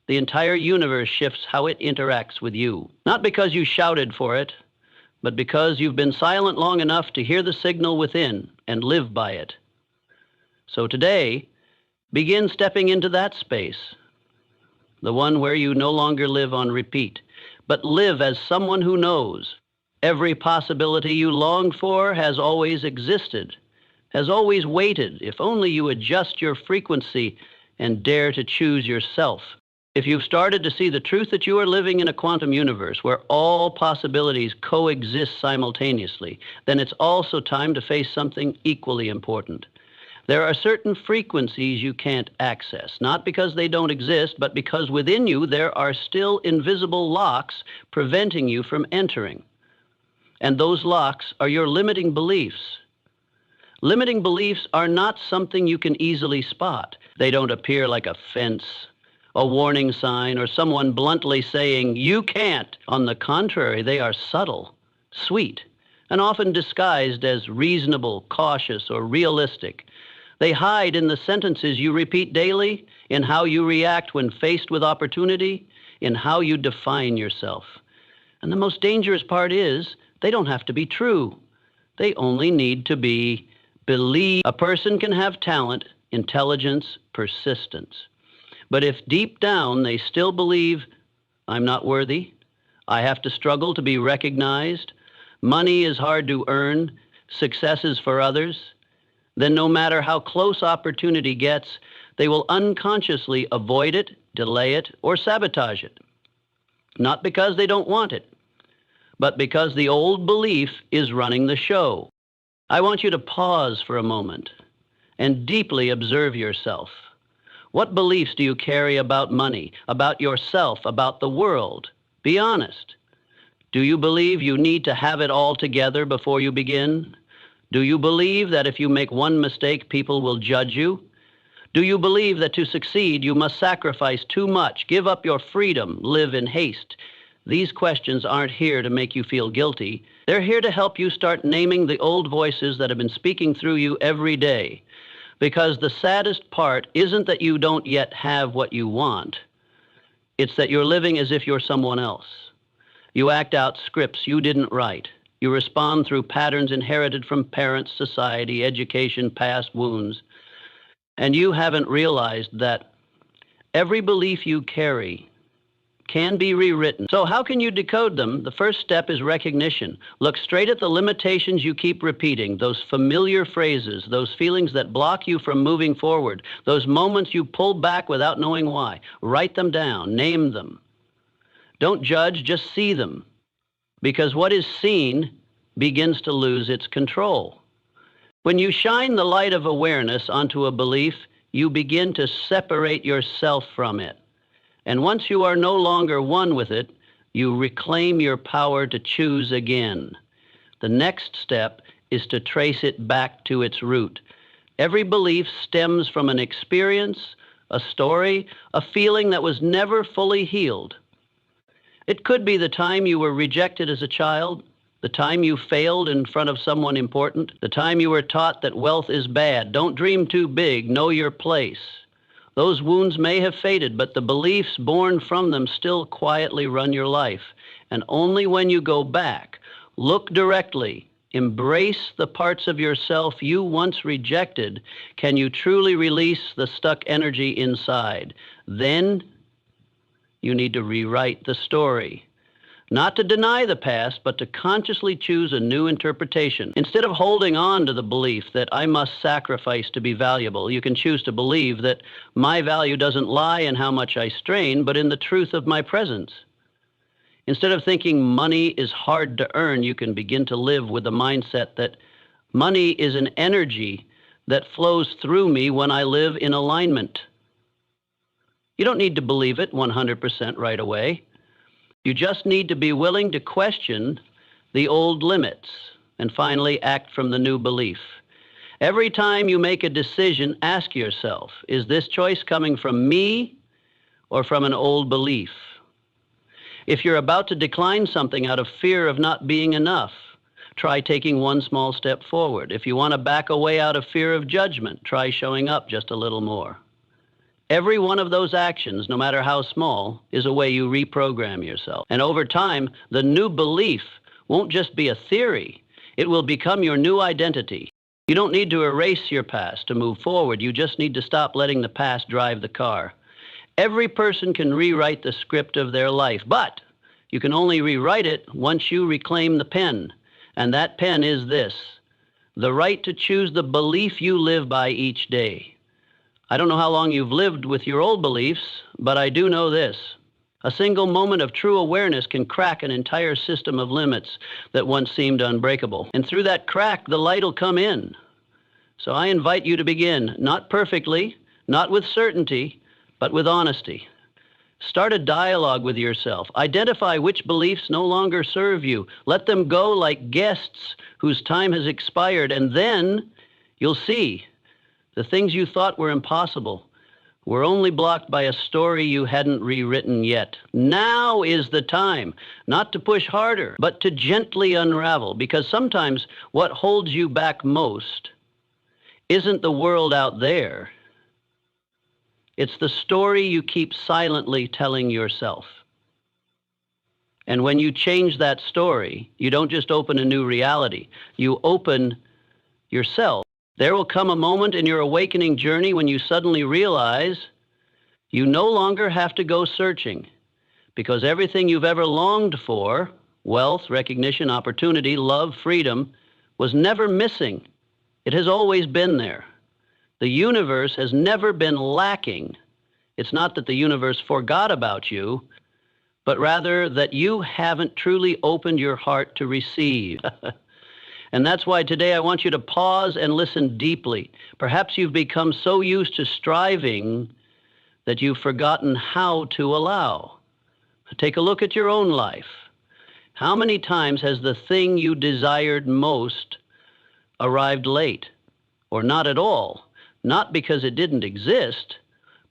S1: the entire universe shifts how it interacts with you. Not because you shouted for it, but because you've been silent long enough to hear the signal within and live by it. So today, begin stepping into that space, the one where you no longer live on repeat, but live as someone who knows. Every possibility you longed for has always existed, has always waited, if only you adjust your frequency and dare to choose yourself. If you've started to see the truth that you are living in a quantum universe where all possibilities coexist simultaneously, then it's also time to face something equally important. There are certain frequencies you can't access, not because they don't exist, but because within you there are still invisible locks preventing you from entering. And those locks are your limiting beliefs. Limiting beliefs are not something you can easily spot. They don't appear like a fence, a warning sign, or someone bluntly saying, you can't. On the contrary, they are subtle, sweet, and often disguised as reasonable, cautious, or realistic. They hide in the sentences you repeat daily, in how you react when faced with opportunity, in how you define yourself. And the most dangerous part is, they don't have to be true. They only need to be believed. A person can have talent, intelligence, persistence. But if deep down they still believe, I'm not worthy, I have to struggle to be recognized, money is hard to earn, success is for others, then no matter how close opportunity gets, they will unconsciously avoid it, delay it, or sabotage it. Not because they don't want it, but because the old belief is running the show. I want you to pause for a moment and deeply observe yourself. What beliefs do you carry about money, about yourself, about the world? Be honest. Do you believe you need to have it all together before you begin? Do you believe that if you make one mistake, people will judge you? Do you believe that to succeed you must sacrifice too much, give up your freedom, live in haste? These questions aren't here to make you feel guilty. They're here to help you start naming the old voices that have been speaking through you every day. Because the saddest part isn't that you don't yet have what you want. It's that you're living as if you're someone else. You act out scripts you didn't write. You respond through patterns inherited from parents, society, education, past wounds. And you haven't realized that every belief you carry can be rewritten. So how can you decode them? The first step is recognition. Look straight at the limitations you keep repeating, those familiar phrases, those feelings that block you from moving forward, those moments you pull back without knowing why. Write them down, name them. Don't judge, just see them. Because what is seen begins to lose its control. When you shine the light of awareness onto a belief, you begin to separate yourself from it. And once you are no longer one with it, you reclaim your power to choose again. The next step is to trace it back to its root. Every belief stems from an experience, a story, a feeling that was never fully healed. It could be the time you were rejected as a child, the time you failed in front of someone important, the time you were taught that wealth is bad. Don't dream too big, know your place. Those wounds may have faded, but the beliefs born from them still quietly run your life. And only when you go back, look directly, embrace the parts of yourself you once rejected, can you truly release the stuck energy inside. Then you need to rewrite the story. Not to deny the past, but to consciously choose a new interpretation. Instead of holding on to the belief that I must sacrifice to be valuable, you can choose to believe that my value doesn't lie in how much I strain, but in the truth of my presence. Instead of thinking money is hard to earn, you can begin to live with the mindset that money is an energy that flows through me when I live in alignment. You don't need to believe it 100% right away. You just need to be willing to question the old limits and finally act from the new belief. Every time you make a decision, ask yourself, is this choice coming from me or from an old belief? If you're about to decline something out of fear of not being enough, try taking one small step forward. If you want to back away out of fear of judgment, try showing up just a little more. Every one of those actions, no matter how small, is a way you reprogram yourself. And over time, the new belief won't just be a theory. It will become your new identity. You don't need to erase your past to move forward. You just need to stop letting the past drive the car. Every person can rewrite the script of their life, but you can only rewrite it once you reclaim the pen. And that pen is this: the right to choose the belief you live by each day. I don't know how long you've lived with your old beliefs, but I do know this. A single moment of true awareness can crack an entire system of limits that once seemed unbreakable. And through that crack, the light will come in. So I invite you to begin, not perfectly, not with certainty, but with honesty. Start a dialogue with yourself. Identify which beliefs no longer serve you. Let them go like guests whose time has expired, and then you'll see the things you thought were impossible were only blocked by a story you hadn't rewritten yet. Now is the time, not to push harder, but to gently unravel, because sometimes what holds you back most isn't the world out there. It's the story you keep silently telling yourself. And when you change that story, you don't just open a new reality, you open yourself. There will come a moment in your awakening journey when you suddenly realize you no longer have to go searching, because everything you've ever longed for, wealth, recognition, opportunity, love, freedom, was never missing. It has always been there. The universe has never been lacking. It's not that the universe forgot about you, but rather that you haven't truly opened your heart to receive. And that's why today I want you to pause and listen deeply. Perhaps you've become so used to striving that you've forgotten how to allow. Take a look at your own life. How many times has the thing you desired most arrived late, or not at all? not because it didn't exist,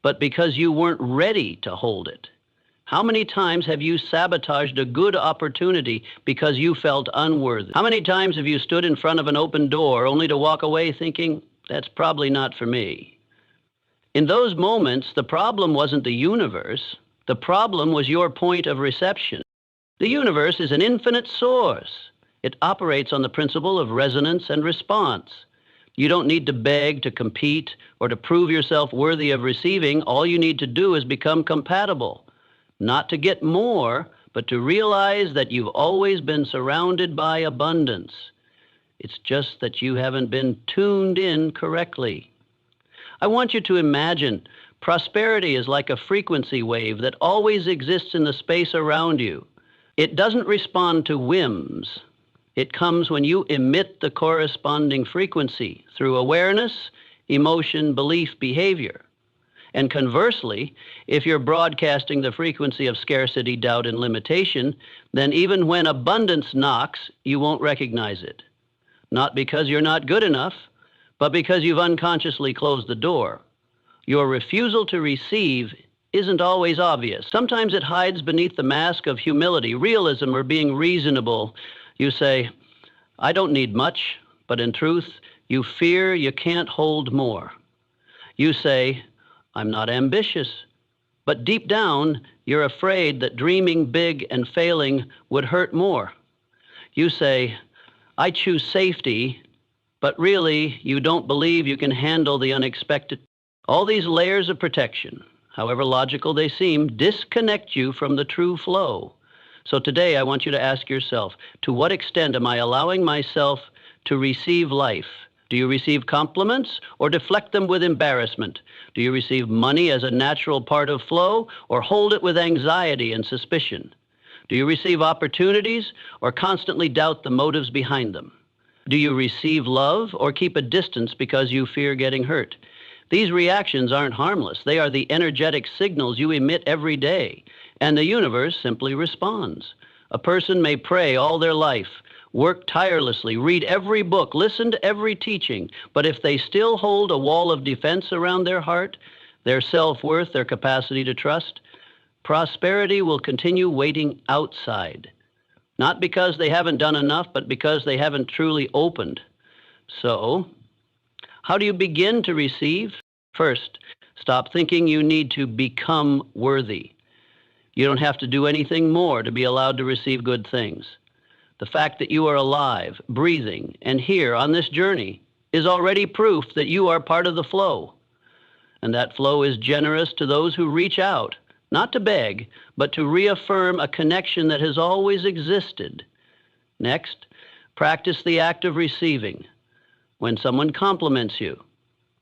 S1: but because you weren't ready to hold it. How many times have you sabotaged a good opportunity because you felt unworthy? How many times have you stood in front of an open door only to walk away thinking, that's probably not for me? In those moments, the problem wasn't the universe. The problem was your point of reception. The universe is an infinite source. It operates on the principle of resonance and response. You don't need to beg, to compete, or to prove yourself worthy of receiving. All you need to do is become compatible. Not to get more, but to realize that you've always been surrounded by abundance. It's just that you haven't been tuned in correctly. I want you to imagine prosperity is like a frequency wave that always exists in the space around you. It doesn't respond to whims. It comes when you emit the corresponding frequency through awareness, emotion, belief, behavior. And conversely, if you're broadcasting the frequency of scarcity, doubt, and limitation, then even when abundance knocks, you won't recognize it. Not because you're not good enough, but because you've unconsciously closed the door. Your refusal to receive isn't always obvious. Sometimes it hides beneath the mask of humility, realism, or being reasonable. You say, I don't need much, but in truth, you fear you can't hold more. You say, I'm not ambitious, but deep down, you're afraid that dreaming big and failing would hurt more. You say, I choose safety, but really, you don't believe you can handle the unexpected. All these layers of protection, however logical they seem, disconnect you from the true flow. So today, I want you to ask yourself, to what extent am I allowing myself to receive life? Do you receive compliments or deflect them with embarrassment? Do you receive money as a natural part of flow or hold it with anxiety and suspicion? Do you receive opportunities or constantly doubt the motives behind them? Do you receive love or keep a distance because you fear getting hurt? These reactions aren't harmless. They are the energetic signals you emit every day, and the universe simply responds. A person may pray all their life, work tirelessly, read every book, listen to every teaching, but if they still hold a wall of defense around their heart, their self-worth, their capacity to trust, prosperity will continue waiting outside. Not because they haven't done enough, but because they haven't truly opened. So, how do you begin to receive? First, stop thinking you need to become worthy. You don't have to do anything more to be allowed to receive good things. The fact that you are alive, breathing, and here on this journey is already proof that you are part of the flow. And that flow is generous to those who reach out, not to beg, but to reaffirm a connection that has always existed. Next, practice the act of receiving. When someone compliments you,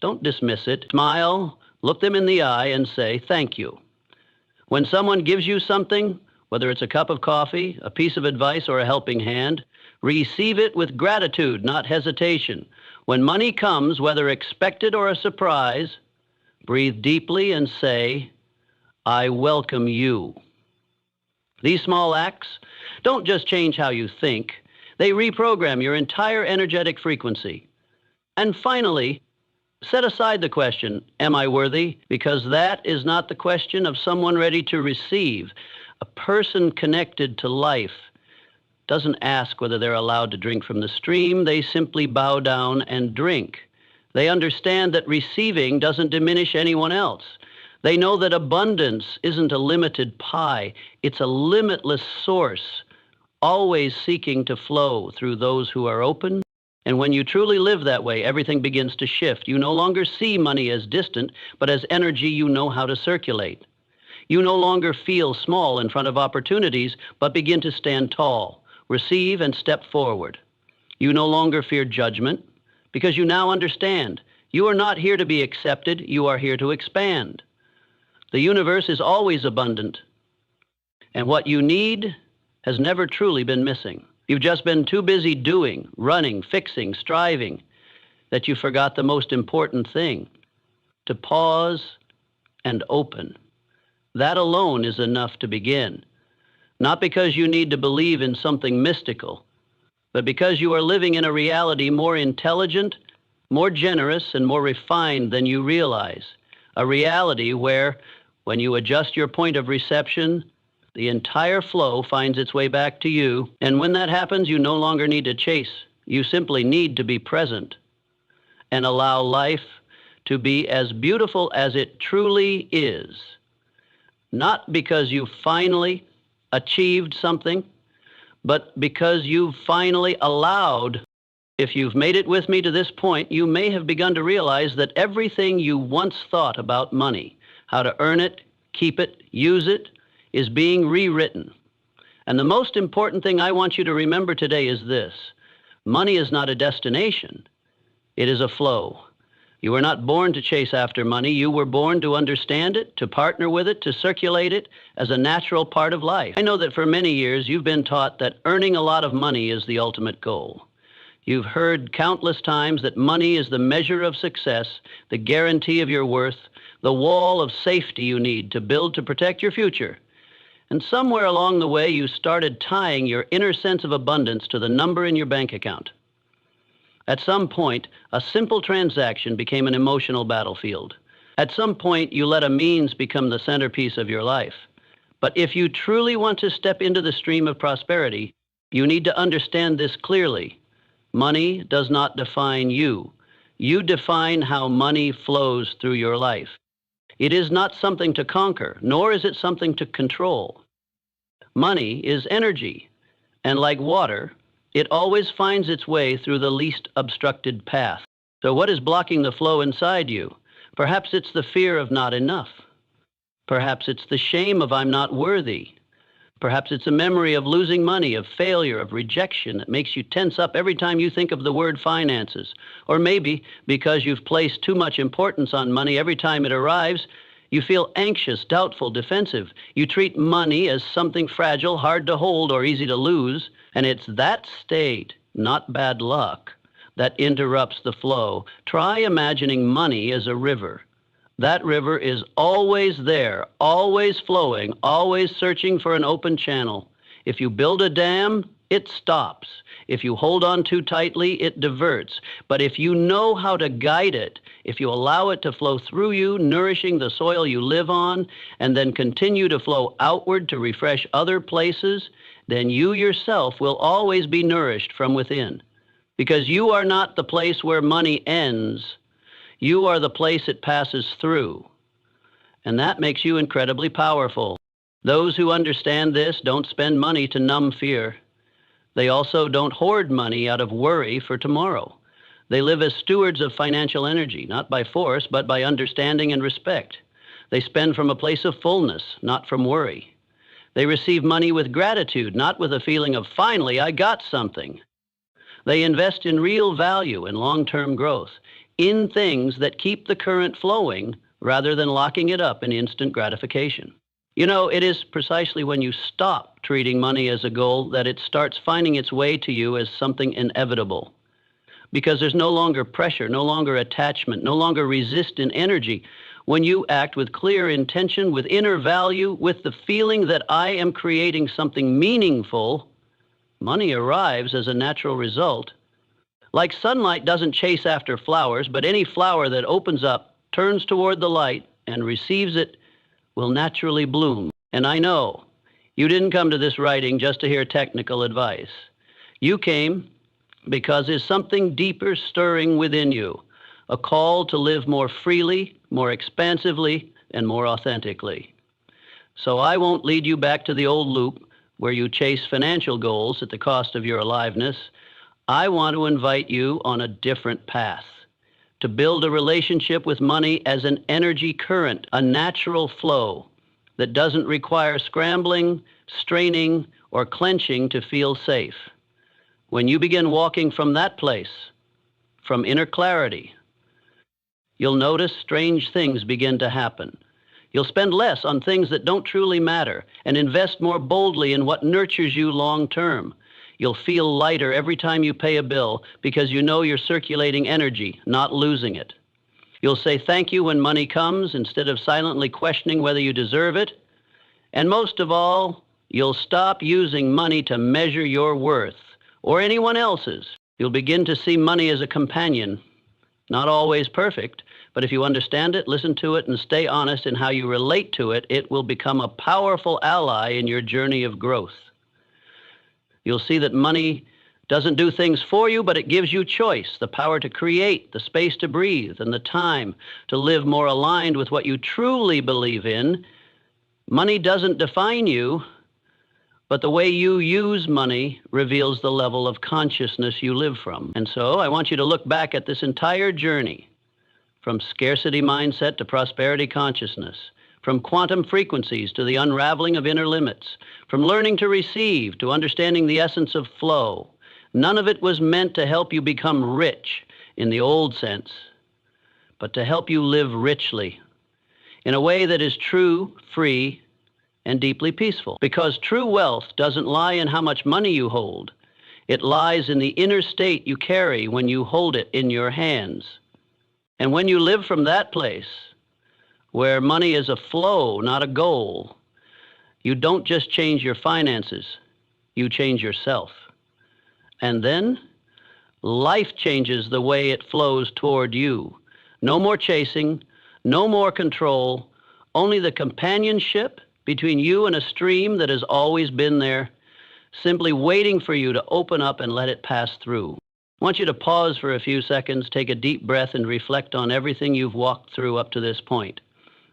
S1: don't dismiss it. Smile, look them in the eye, and say, thank you. When someone gives you something, whether it's a cup of coffee, a piece of advice, or a helping hand, receive it with gratitude, not hesitation. When money comes, whether expected or a surprise, breathe deeply and say, I welcome you. These small acts don't just change how you think, they reprogram your entire energetic frequency. And finally, set aside the question, am I worthy? Because that is not the question of someone ready to receive. A person connected to life doesn't ask whether they're allowed to drink from the stream. They simply bow down and drink. They understand that receiving doesn't diminish anyone else. They know that abundance isn't a limited pie. It's a limitless source, always seeking to flow through those who are open. And when you truly live that way, everything begins to shift. You no longer see money as distant, but as energy you know how to circulate. You no longer feel small in front of opportunities, but begin to stand tall, receive, and step forward. You no longer fear judgment, because you now understand you are not here to be accepted, you are here to expand. The universe is always abundant, and what you need has never truly been missing. You've just been too busy doing, running, fixing, striving, that you forgot the most important thing, to pause and open. That alone is enough to begin. Not because you need to believe in something mystical, but because you are living in a reality more intelligent more generous and more refined than you realize. A reality where, when you adjust your point of reception, the entire flow finds its way back to you. And when that happens, you no longer need to chase. You simply need to be present and allow life to be as beautiful as it truly is. Not because you finally achieved something, but because you've finally allowed. If you've made it with me to this point, you may have begun to realize that everything you once thought about money, how to earn it, keep it, use it, is being rewritten. And the most important thing I want you to remember today is this: money is not a destination, it is a flow. You were not born to chase after money. You were born to understand it, to partner with it, to circulate it as a natural part of life. I know that for many years you've been taught that earning a lot of money is the ultimate goal. You've heard countless times that money is the measure of success, the guarantee of your worth, the wall of safety you need to build to protect your future. And somewhere along the way, you started tying your inner sense of abundance to the number in your bank account. At some point, a simple transaction became an emotional battlefield. At some point, you let a means become the centerpiece of your life. But if you truly want to step into the stream of prosperity, you need to understand this clearly. Money does not define you. You define how money flows through your life. It is not something to conquer, nor is it something to control. Money is energy, and like water, it always finds its way through the least obstructed path. So what is blocking the flow inside you? Perhaps it's the fear of not enough. Perhaps it's the shame of I'm not worthy. Perhaps it's a memory of losing money, of failure, of rejection that makes you tense up every time you think of the word finances. Or maybe because you've placed too much importance on money every time it arrives, you feel anxious, doubtful, defensive. You treat money as something fragile, hard to hold, or easy to lose. And it's that state, not bad luck, that interrupts the flow. Try imagining money as a river. That river is always there, always flowing, always searching for an open channel. If you build a dam, it stops. If you hold on too tightly, it diverts. But if you know how to guide it, if you allow it to flow through you, nourishing the soil you live on, and then continue to flow outward to refresh other places, then you yourself will always be nourished from within. Because you are not the place where money ends. You are the place it passes through. And that makes you incredibly powerful. Those who understand this don't spend money to numb fear. They also don't hoard money out of worry for tomorrow. They live as stewards of financial energy, not by force, but by understanding and respect. They spend from a place of fullness, not from worry. They receive money with gratitude, not with a feeling of, finally, I got something. They invest in real value and long-term growth, in things that keep the current flowing rather than locking it up in instant gratification. You know, it is precisely when you stop treating money as a goal that it starts finding its way to you as something inevitable. Because there's no longer pressure, no longer attachment, no longer resistant energy. When you act with clear intention, with inner value, with the feeling that I am creating something meaningful, money arrives as a natural result. Like sunlight doesn't chase after flowers, but any flower that opens up, turns toward the light, and receives it will naturally bloom. And I know you didn't come to this writing just to hear technical advice. You came because there's something deeper stirring within you, a call to live more freely, more expansively, and more authentically. So I won't lead you back to the old loop where you chase financial goals at the cost of your aliveness. I want to invite you on a different path, to build a relationship with money as an energy current, a natural flow that doesn't require scrambling, straining, or clenching to feel safe. When you begin walking from that place, from inner clarity, you'll notice strange things begin to happen. You'll spend less on things that don't truly matter and invest more boldly in what nurtures you long term. You'll feel lighter every time you pay a bill because you know you're circulating energy, not losing it. You'll say thank you when money comes instead of silently questioning whether you deserve it. And most of all, you'll stop using money to measure your worth or anyone else's. You'll begin to see money as a companion, Not always perfect, but if you understand it, listen to it, and stay honest in how you relate to it, it will become a powerful ally in your journey of growth. You'll see that money doesn't do things for you, but it gives you choice, the power to create, the space to breathe, and the time to live more aligned with what you truly believe in. Money doesn't define you, but the way you use money reveals the level of consciousness you live from. And so I want you to look back at this entire journey, from scarcity mindset to prosperity consciousness, from quantum frequencies to the unraveling of inner limits, from learning to receive to understanding the essence of flow. None of it was meant to help you become rich in the old sense, but to help you live richly in a way that is true, free, and deeply peaceful. Because true wealth doesn't lie in how much money you hold. It lies in the inner state you carry when you hold it in your hands. And when you live from that place, where money is a flow, not a goal, you don't just change your finances, you change yourself. And then life changes the way it flows toward you. No more chasing, no more control, only the companionship between you and a stream that has always been there, simply waiting for you to open up and let it pass through. I want you to pause for a few seconds, take a deep breath, and reflect on everything you've walked through up to this point.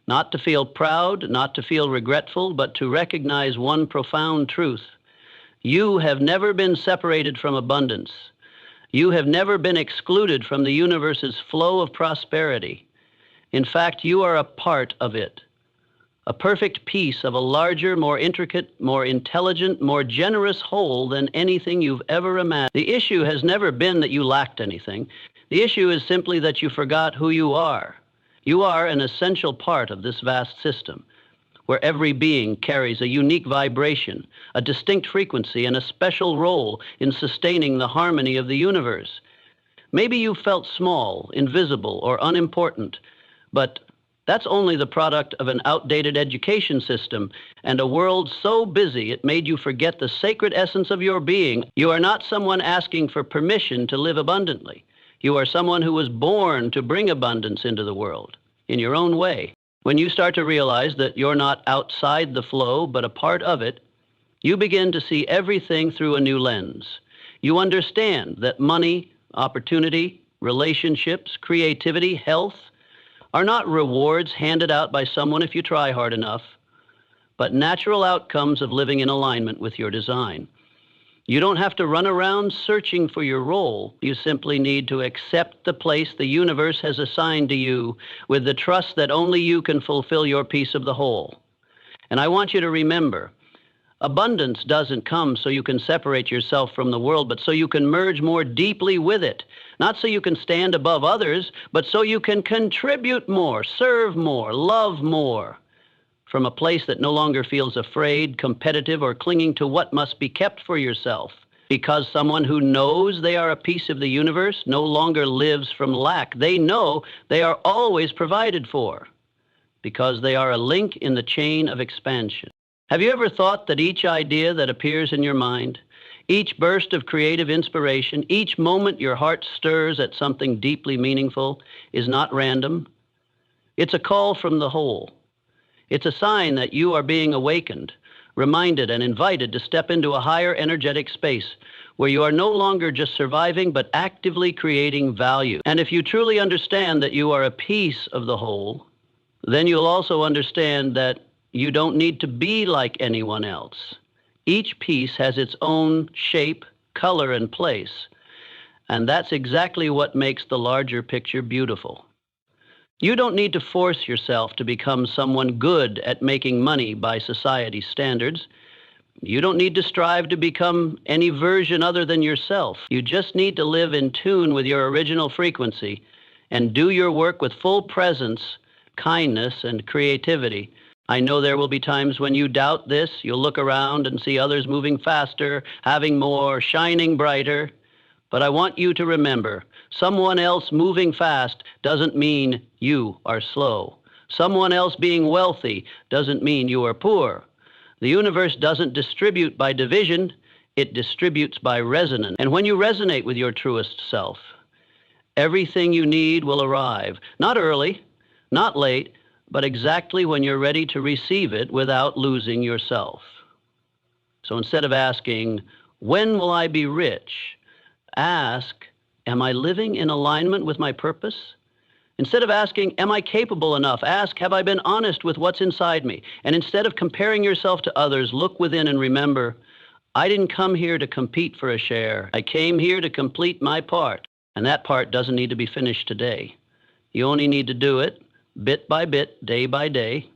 S1: Not to feel proud, not to feel regretful, but to recognize one profound truth. You have never been separated from abundance. You have never been excluded from the universe's flow of prosperity. In fact, you are a part of it. A perfect piece of a larger, more intricate, more intelligent, more generous whole than anything you've ever imagined. The issue has never been that you lacked anything. The issue is simply that you forgot who you are. You are an essential part of this vast system, where every being carries a unique vibration, a distinct frequency, and a special role in sustaining the harmony of the universe. Maybe you felt small, invisible, or unimportant, but that's only the product of an outdated education system and a world so busy it made you forget the sacred essence of your being. You are not someone asking for permission to live abundantly. You are someone who was born to bring abundance into the world in your own way. When you start to realize that you're not outside the flow, but a part of it, you begin to see everything through a new lens. You understand that money, opportunity, relationships, creativity, health, are not rewards handed out by someone if you try hard enough, but natural outcomes of living in alignment with your design. You don't have to run around searching for your role. You simply need to accept the place the universe has assigned to you with the trust that only you can fulfill your piece of the whole. And I want you to remember, abundance doesn't come so you can separate yourself from the world, but so you can merge more deeply with it. Not so you can stand above others, but so you can contribute more, serve more, love more, from a place that no longer feels afraid, competitive, or clinging to what must be kept for yourself. Because someone who knows they are a piece of the universe no longer lives from lack. They know they are always provided for, because they are a link in the chain of expansion. Have you ever thought that each idea that appears in your mind, each burst of creative inspiration, each moment your heart stirs at something deeply meaningful is not random? It's a call from the whole. It's a sign that you are being awakened, reminded, and invited to step into a higher energetic space where you are no longer just surviving, but actively creating value. And if you truly understand that you are a piece of the whole, then you'll also understand that you don't need to be like anyone else. Each piece has its own shape, color, and place, and that's exactly what makes the larger picture beautiful. You don't need to force yourself to become someone good at making money by society's standards. You don't need to strive to become any version other than yourself. You just need to live in tune with your original frequency and do your work with full presence, kindness, and creativity. I know there will be times when you doubt this. You'll look around and see others moving faster, having more, shining brighter. But I want you to remember, someone else moving fast doesn't mean you are slow. Someone else being wealthy doesn't mean you are poor. The universe doesn't distribute by division, it distributes by resonance. And when you resonate with your truest self, Everything you need will arrive, not early, not late, but exactly when you're ready to receive it without losing yourself. So instead of asking, when will I be rich? Ask, am I living in alignment with my purpose? Instead of asking, am I capable enough? Ask, have I been honest with what's inside me? And instead of comparing yourself to others, look within and remember, I didn't come here to compete for a share. I came here to complete my part. And that part doesn't need to be finished today. You only need to do it bit by bit, day by day,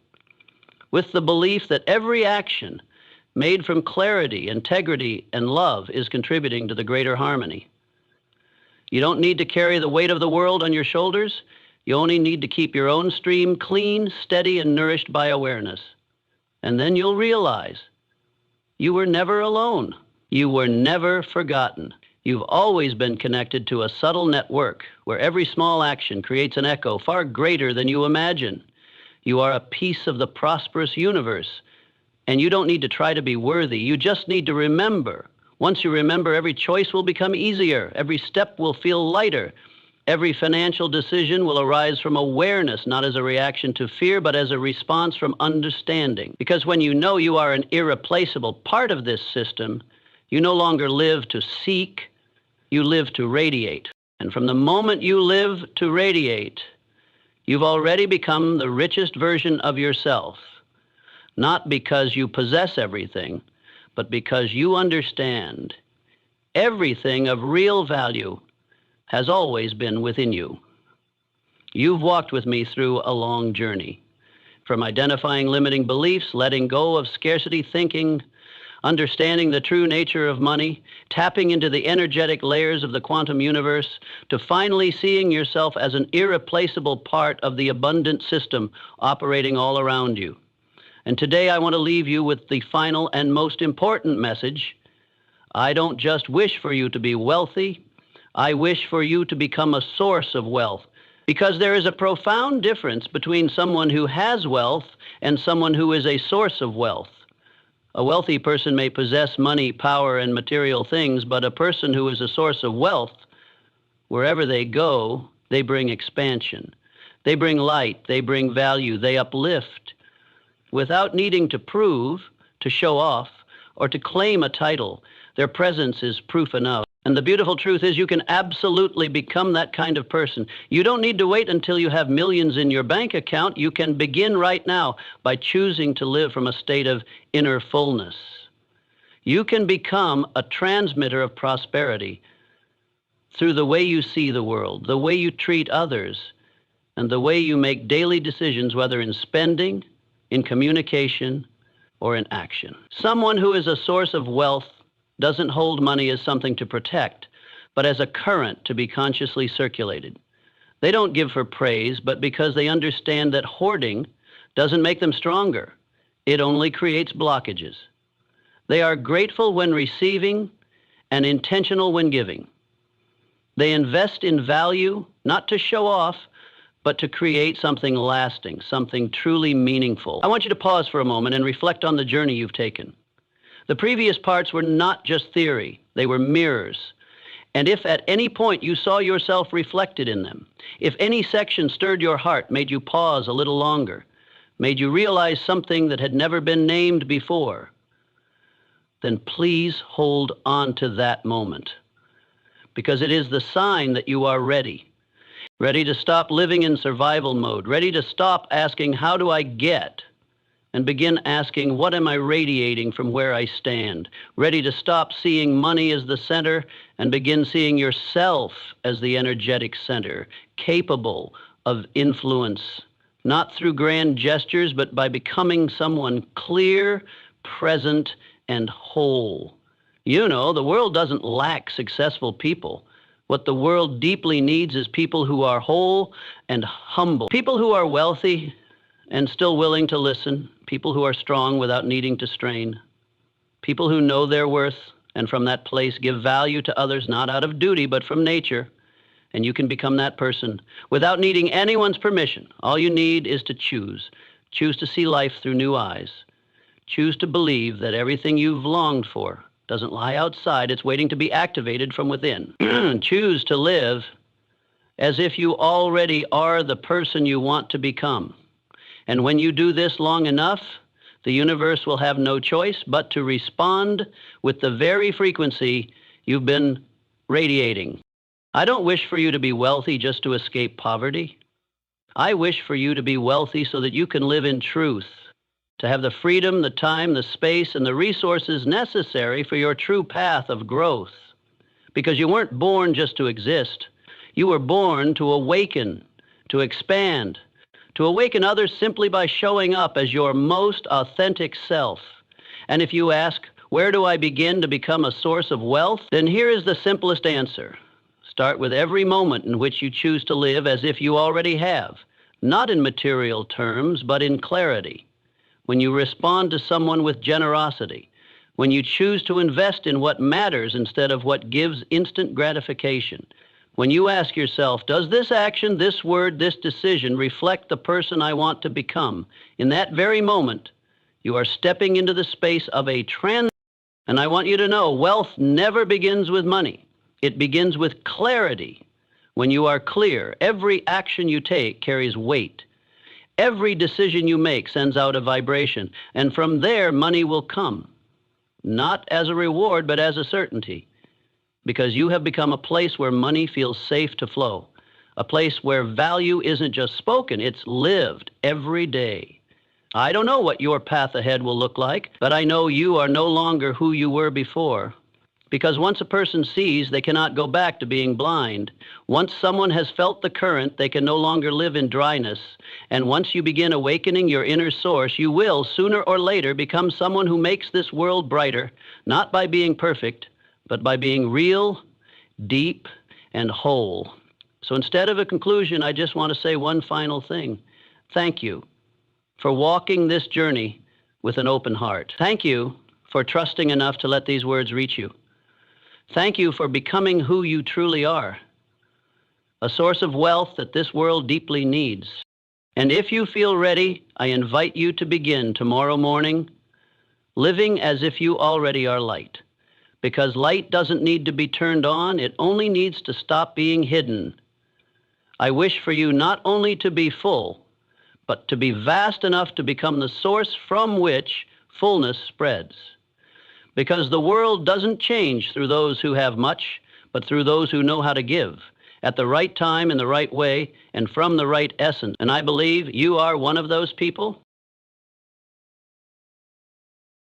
S1: with the belief that every action made from clarity, integrity, and love is contributing to the greater harmony. You don't need to carry the weight of the world on your shoulders. You only need to keep your own stream clean, steady, and nourished by awareness. And then you'll realize you were never alone. You were never forgotten. You've always been connected to a subtle network where every small action creates an echo far greater than you imagine. You are a piece of the prosperous universe, and you don't need to try to be worthy. You just need to remember. Once you remember, every choice will become easier. Every step will feel lighter. Every financial decision will arise from awareness, not as a reaction to fear, but as a response from understanding. Because when you know you are an irreplaceable part of this system, you no longer live to seek, you live to radiate. And from the moment you live to radiate, you've already become the richest version of yourself, not because you possess everything, but because you understand everything of real value has always been within you. You've walked with me through a long journey, from identifying limiting beliefs, letting go of scarcity thinking, understanding the true nature of money, tapping into the energetic layers of the quantum universe, to finally seeing yourself as an irreplaceable part of the abundant system operating all around you. And today I want to leave you with the final and most important message. I don't just wish for you to be wealthy, I wish for you to become a source of wealth, because there is a profound difference between someone who has wealth and someone who is a source of wealth. A wealthy person may possess money, power, and material things, but a person who is a source of wealth, wherever they go, they bring expansion. They bring light, they bring value, they uplift, without needing to prove, to show off, or to claim a title. Their presence is proof enough. And the beautiful truth is you can absolutely become that kind of person. You don't need to wait until you have millions in your bank account. You can begin right now by choosing to live from a state of inner fullness. You can become a transmitter of prosperity through the way you see the world, the way you treat others, and the way you make daily decisions, whether in spending, in communication, or in action. Someone who is a source of wealth doesn't hold money as something to protect, but as a current to be consciously circulated. They don't give for praise, but because they understand that hoarding doesn't make them stronger. It only creates blockages. They are grateful when receiving and intentional when giving. They invest in value, not to show off, but to create something lasting, something truly meaningful. I want you to pause for a moment and reflect on the journey you've taken. The previous parts were not just theory, they were mirrors. And if at any point you saw yourself reflected in them, if any section stirred your heart, made you pause a little longer, made you realize something that had never been named before, then please hold on to that moment, because it is the sign that you are ready. Ready to stop living in survival mode, ready to stop asking, how do I get? And begin asking, what am I radiating from where I stand? Ready to stop seeing money as the center and begin seeing yourself as the energetic center, capable of influence, not through grand gestures, but by becoming someone clear, present, and whole. You know, the world doesn't lack successful people. What the world deeply needs is people who are whole and humble, people who are wealthy and still willing to listen, people who are strong without needing to strain, people who know their worth and from that place give value to others, not out of duty, but from nature. And you can become that person without needing anyone's permission. All you need is to choose. Choose to see life through new eyes. Choose to believe that everything you've longed for doesn't lie outside, it's waiting to be activated from within. Choose to live as if you already are the person you want to become. And when you do this long enough, the universe will have no choice but to respond with the very frequency you've been radiating. I don't wish for you to be wealthy just to escape poverty. I wish for you to be wealthy so that you can live in truth, to have the freedom, the time, the space, and the resources necessary for your true path of growth. Because you weren't born just to exist. You were born to awaken, to expand, to awaken others simply by showing up as your most authentic self. And if you ask, where do I begin to become a source of wealth? Then here is the simplest answer. Start with every moment in which you choose to live as if you already have, not in material terms, but in clarity. When you respond to someone with generosity, when you choose to invest in what matters instead of what gives instant gratification, when you ask yourself, does this action, this word, this decision reflect the person I want to become? In that very moment, you are stepping into the space of a trend. And I want you to know, wealth never begins with money. It begins with clarity. When you are clear, every action you take carries weight. Every decision you make sends out a vibration. And from there, money will come. Not as a reward, but as a certainty. Because you have become a place where money feels safe to flow. A place where value isn't just spoken, it's lived every day. I don't know what your path ahead will look like, but I know you are no longer who you were before. Because once a person sees, they cannot go back to being blind. Once someone has felt the current, they can no longer live in dryness. And once you begin awakening your inner source, you will, sooner or later, become someone who makes this world brighter, not by being perfect, but by being real, deep, and whole. So instead of a conclusion, I just want to say one final thing. Thank you for walking this journey with an open heart. Thank you for trusting enough to let these words reach you. Thank you for becoming who you truly are, a source of wealth that this world deeply needs. And if you feel ready, I invite you to begin tomorrow morning living as if you already are light. Because light doesn't need to be turned on, it only needs to stop being hidden. I wish for you not only to be full, but to be vast enough to become the source from which fullness spreads. Because the world doesn't change through those who have much, but through those who know how to give, at the right time, in the right way, and from the right essence. And I believe you are one of those people.